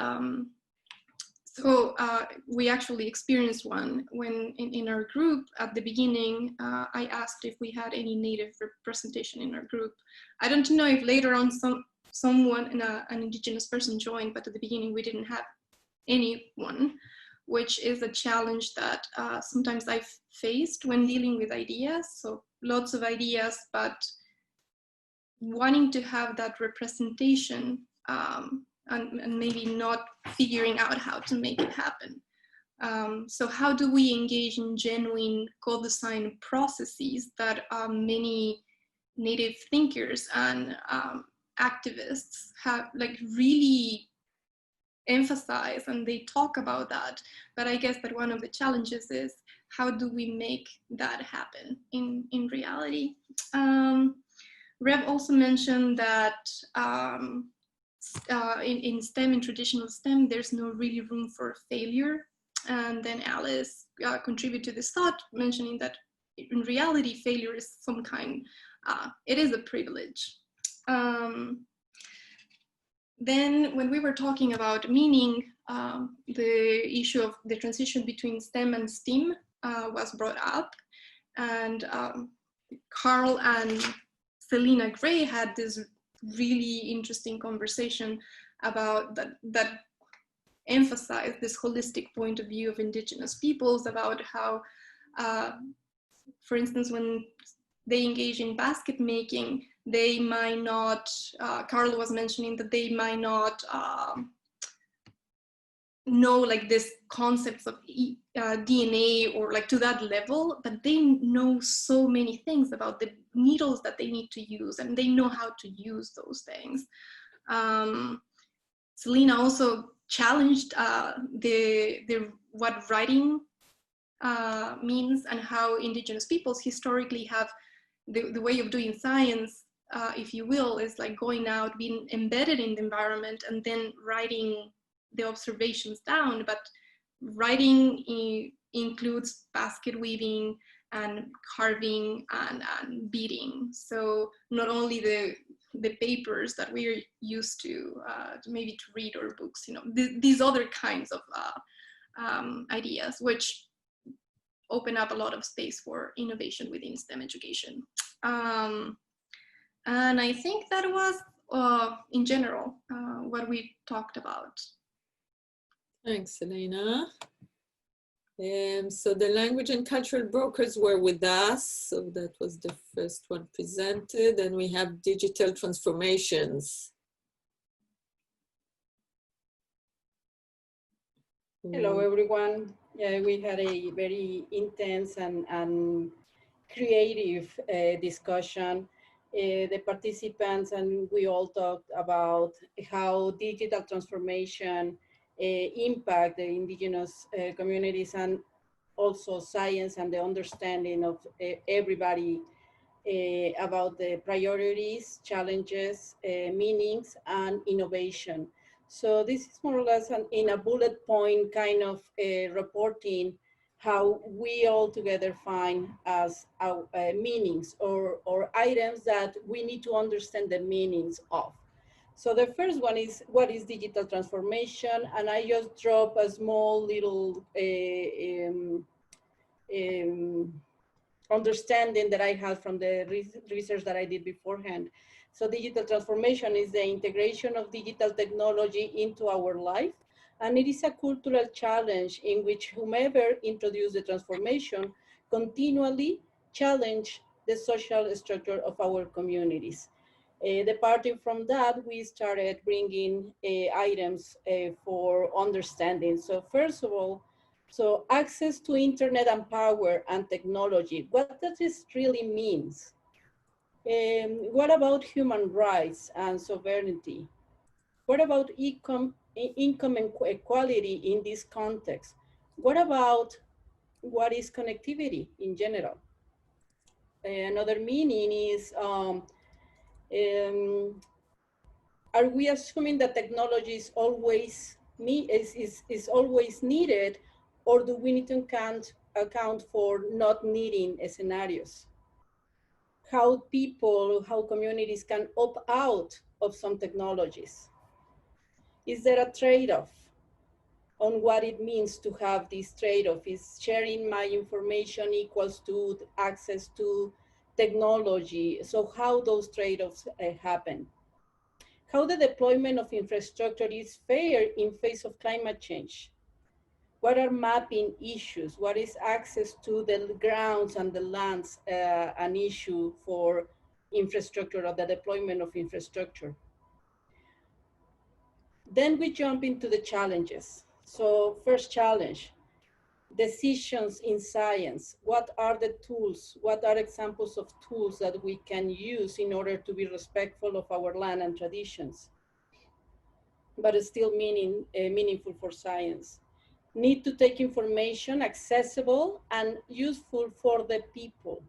we actually experienced one when in our group at the beginning, I asked if we had any Native representation in our group. I don't know if later on someone, an Indigenous person joined, but at the beginning we didn't have anyone, which is a challenge that sometimes I've faced when dealing with ideas. So lots of ideas, but wanting to have that representation and maybe not figuring out how to make it happen. So how do we engage in genuine co-design processes that many Native thinkers and activists have like really emphasize, and they talk about that, but I guess that one of the challenges is how do we make that happen in reality. Rev also mentioned that in STEM, in traditional STEM, there's no really room for failure, and then Alice contributed to this thought, mentioning that in reality, failure is some kind, it is a privilege. Then when we were talking about meaning, the issue of the transition between STEM and STEAM was brought up. And Carl and Selena Gray had this really interesting conversation about that emphasized this holistic point of view of Indigenous peoples, about how, for instance, when they engage in basket making, they might not, Carl was mentioning that they might not know like this concepts of DNA or like to that level, but they know so many things about the needles that they need to use, and they know how to use those things. Selena also challenged what writing means, and how Indigenous peoples historically have the way of doing science, if you will, is like going out, being embedded in the environment, and then writing the observations down. But writing includes basket weaving and carving and beading. So not only the papers that we're used to maybe to read, or books, you know, these other kinds of ideas, which open up a lot of space for innovation within STEM education. And I think that was, in general, what we talked about. Thanks, Elena. So the language and cultural brokers were with us. So that was the first one presented. And we have digital transformations. Hello, everyone. Yeah, we had a very intense and creative discussion. The participants and we all talked about how digital transformation impact the Indigenous communities, and also science and the understanding of everybody about the priorities, challenges, meanings, and innovation. So this is more or less in a bullet point kind of reporting how we all together find as our meanings or items that we need to understand the meanings of. So the first one is, what is digital transformation? And I just drop a small little understanding that I had from the research that I did beforehand. So digital transformation is the integration of digital technology into our life. And it is a cultural challenge in which whomever introduced the transformation continually challenge the social structure of our communities. Departing from that, we started bringing items for understanding. So first of all, so access to internet and power and technology, what does this really mean? What about human rights and sovereignty? What about income equality in this context? What about what is connectivity in general? Another meaning is, are we assuming that technology is always needed, or do we need to account for not needing scenarios? How people, how communities can opt out of some technologies? Is there a trade-off on what it means to have this trade-off? Is sharing my information equals to access to technology? So how those trade-offs happen? How the deployment of infrastructure is fair in face of climate change? What are mapping issues? What is access to the grounds and the lands an issue for infrastructure, or the deployment of infrastructure? Then we jump into the challenges. So first challenge, decisions in science. What are the tools? What are examples of tools that we can use in order to be respectful of our land and traditions, but it's still meaningful for science? Need to take information accessible and useful for the people.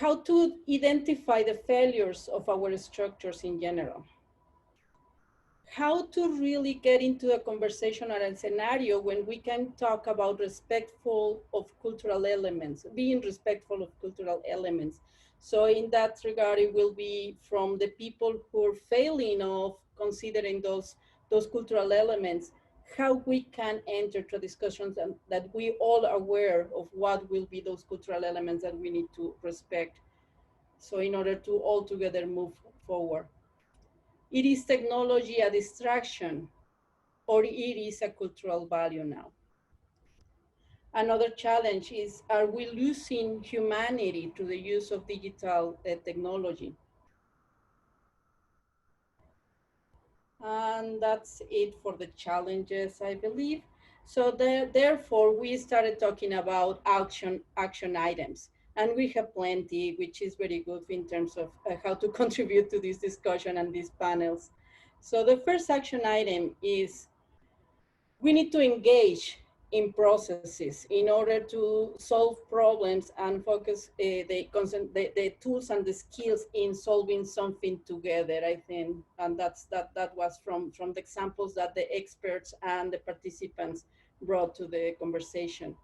How to identify the failures of our structures in general. how to really get into a conversation or a scenario when we can talk about respectful of cultural elements, being respectful of cultural elements. So in that regard, it will be from the people who are failing of considering those cultural elements, how we can enter to discussions and that we all are aware of what will be those cultural elements that we need to respect. So in order to all together move forward. It is technology a distraction, or it is a cultural value now? Another challenge is, are we losing humanity to the use of digital technology? And that's it for the challenges, I believe. So therefore, we started talking about action items. And we have plenty, which is very good in terms of how to contribute to this discussion and these panels. So the first action item is we need to engage in processes in order to solve problems and focus the tools and the skills in solving something together, I think. And that was from the examples that the experts and the participants brought to the conversation.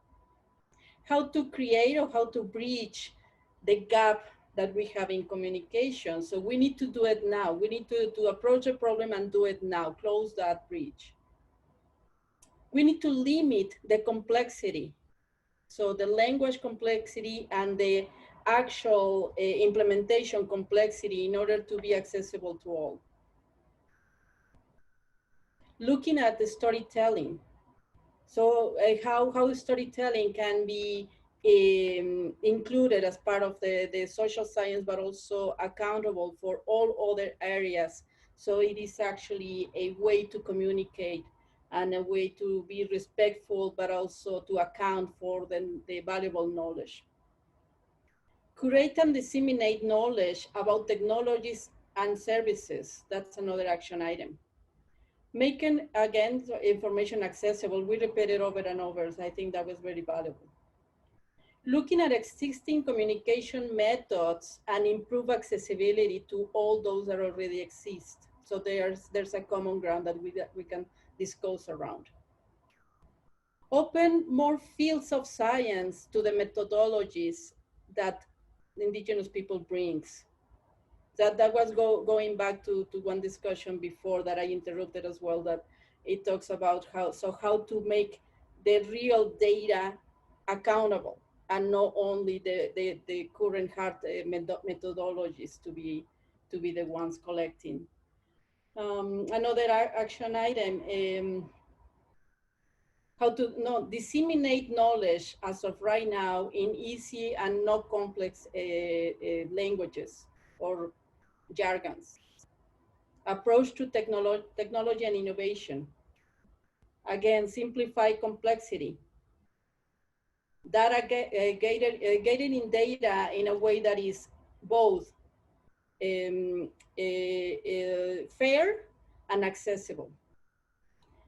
How to create or how to bridge the gap that we have in communication. So we need to do it now. We need to approach a problem and do it now, close that bridge. We need to limit the complexity. So the language complexity and the actual implementation complexity in order to be accessible to all. Looking at the storytelling. So how storytelling can be included as part of the social science, but also accountable for all other areas. So it is actually a way to communicate and a way to be respectful, but also to account for the valuable knowledge. Curate and disseminate knowledge about technologies and services. That's another action item. Making, again, information accessible. We repeat it over and over, so I think that was very valuable. Looking at existing communication methods and improve accessibility to all those that already exist. So there's a common ground that we can discuss around. Open more fields of science to the methodologies that Indigenous people brings. That was going back to one discussion before that I interrupted as well, that it talks about how to make the real data accountable and not only the current hard methodologies to be the ones collecting. Another action item, how to disseminate knowledge as of right now in easy and not complex languages or jargons. Approach to technology and innovation. Again, simplify complexity. Data gathering data in a way that is both fair and accessible.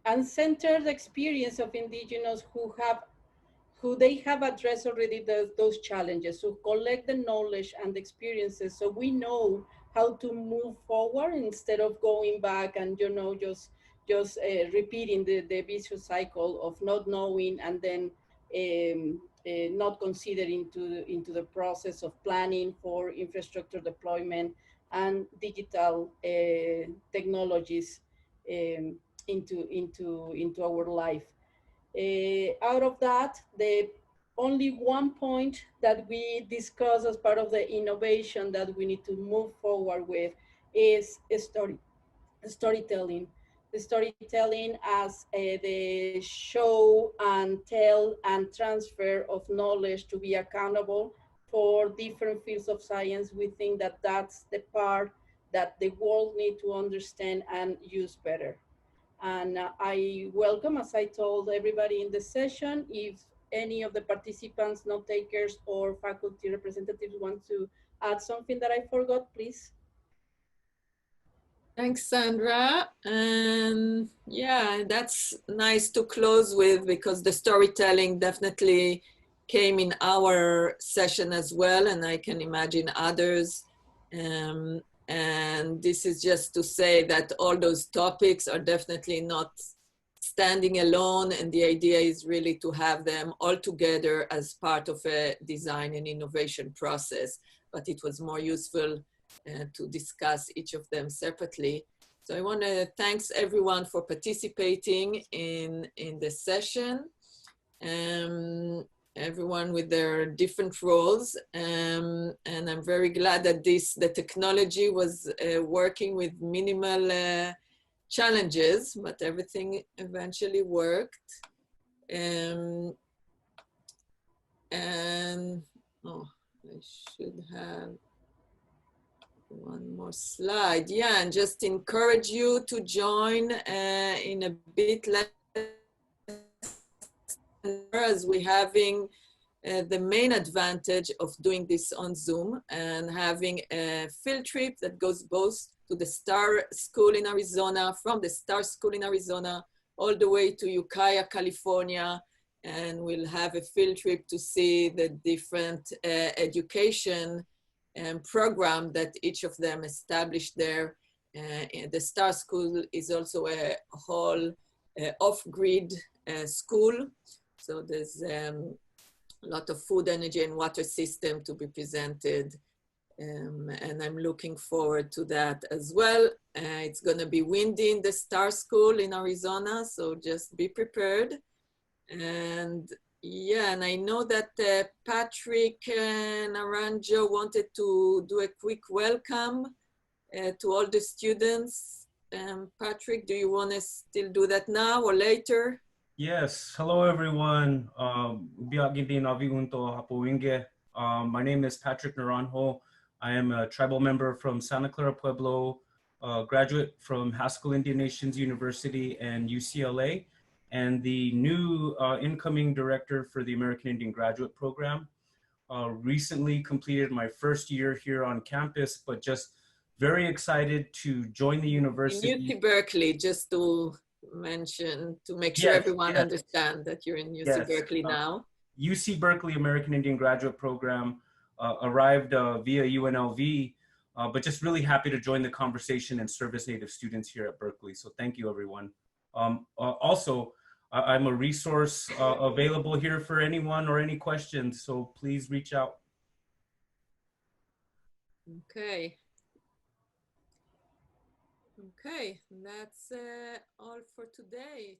And center the experience of Indigenous who they have addressed already those challenges, so collect the knowledge and the experiences so we know how to move forward instead of going back and just repeating the vicious cycle of not knowing and then not considering into the process of planning for infrastructure deployment and digital technologies into our life. Out of that, the only one point that we discuss as part of the innovation that we need to move forward with is storytelling. The storytelling as the show and tell and transfer of knowledge to be accountable for different fields of science. We think that that's the part that the world need to understand and use better. And I welcome, as I told everybody in the session, if any of the participants, note takers, or faculty representatives want to add something that I forgot, please. Thanks, Sandra. And yeah, that's nice to close with because the storytelling definitely came in our session as well, and I can imagine others. And this is just to say that all those topics are definitely not standing alone, and the idea is really to have them all together as part of a design and innovation process, but it was more useful to discuss each of them separately. So I want to thank everyone for participating in the session. Everyone with their different roles. And I'm very glad that the technology was working with minimal challenges, but everything eventually worked. And oh, I should have one more slide. Yeah, and just encourage you to join in a bit less as we're having the main advantage of doing this on Zoom and having a field trip that goes both to the Star School in Arizona, from the Star School in Arizona, all the way to Ukiah, California. And we'll have a field trip to see the different education program that each of them established there. The Star School is also a whole off-grid school. So there's a lot of food, energy, and water system to be presented. And I'm looking forward to that as well. It's gonna be windy in the Star School in Arizona, so just be prepared. And yeah, and I know that Patrick Naranjo wanted to do a quick welcome to all the students. Patrick, do you wanna still do that now or later? Yes, hello everyone. My name is Patrick Naranjo. I am a tribal member from Santa Clara Pueblo, graduate from Haskell Indian Nations University and UCLA, and the new incoming director for the American Indian Graduate Program. Recently completed my first year here on campus, but just very excited to join the university. In UC Berkeley, just to mention, to make sure everyone understands that you're in UC Berkeley now. UC Berkeley American Indian Graduate Program, arrived via UNLV, but just really happy to join the conversation and service Native students here at Berkeley. So thank you, everyone. Also, I'm a resource available here for anyone or any questions, so please reach out. Okay. Okay, that's all for today.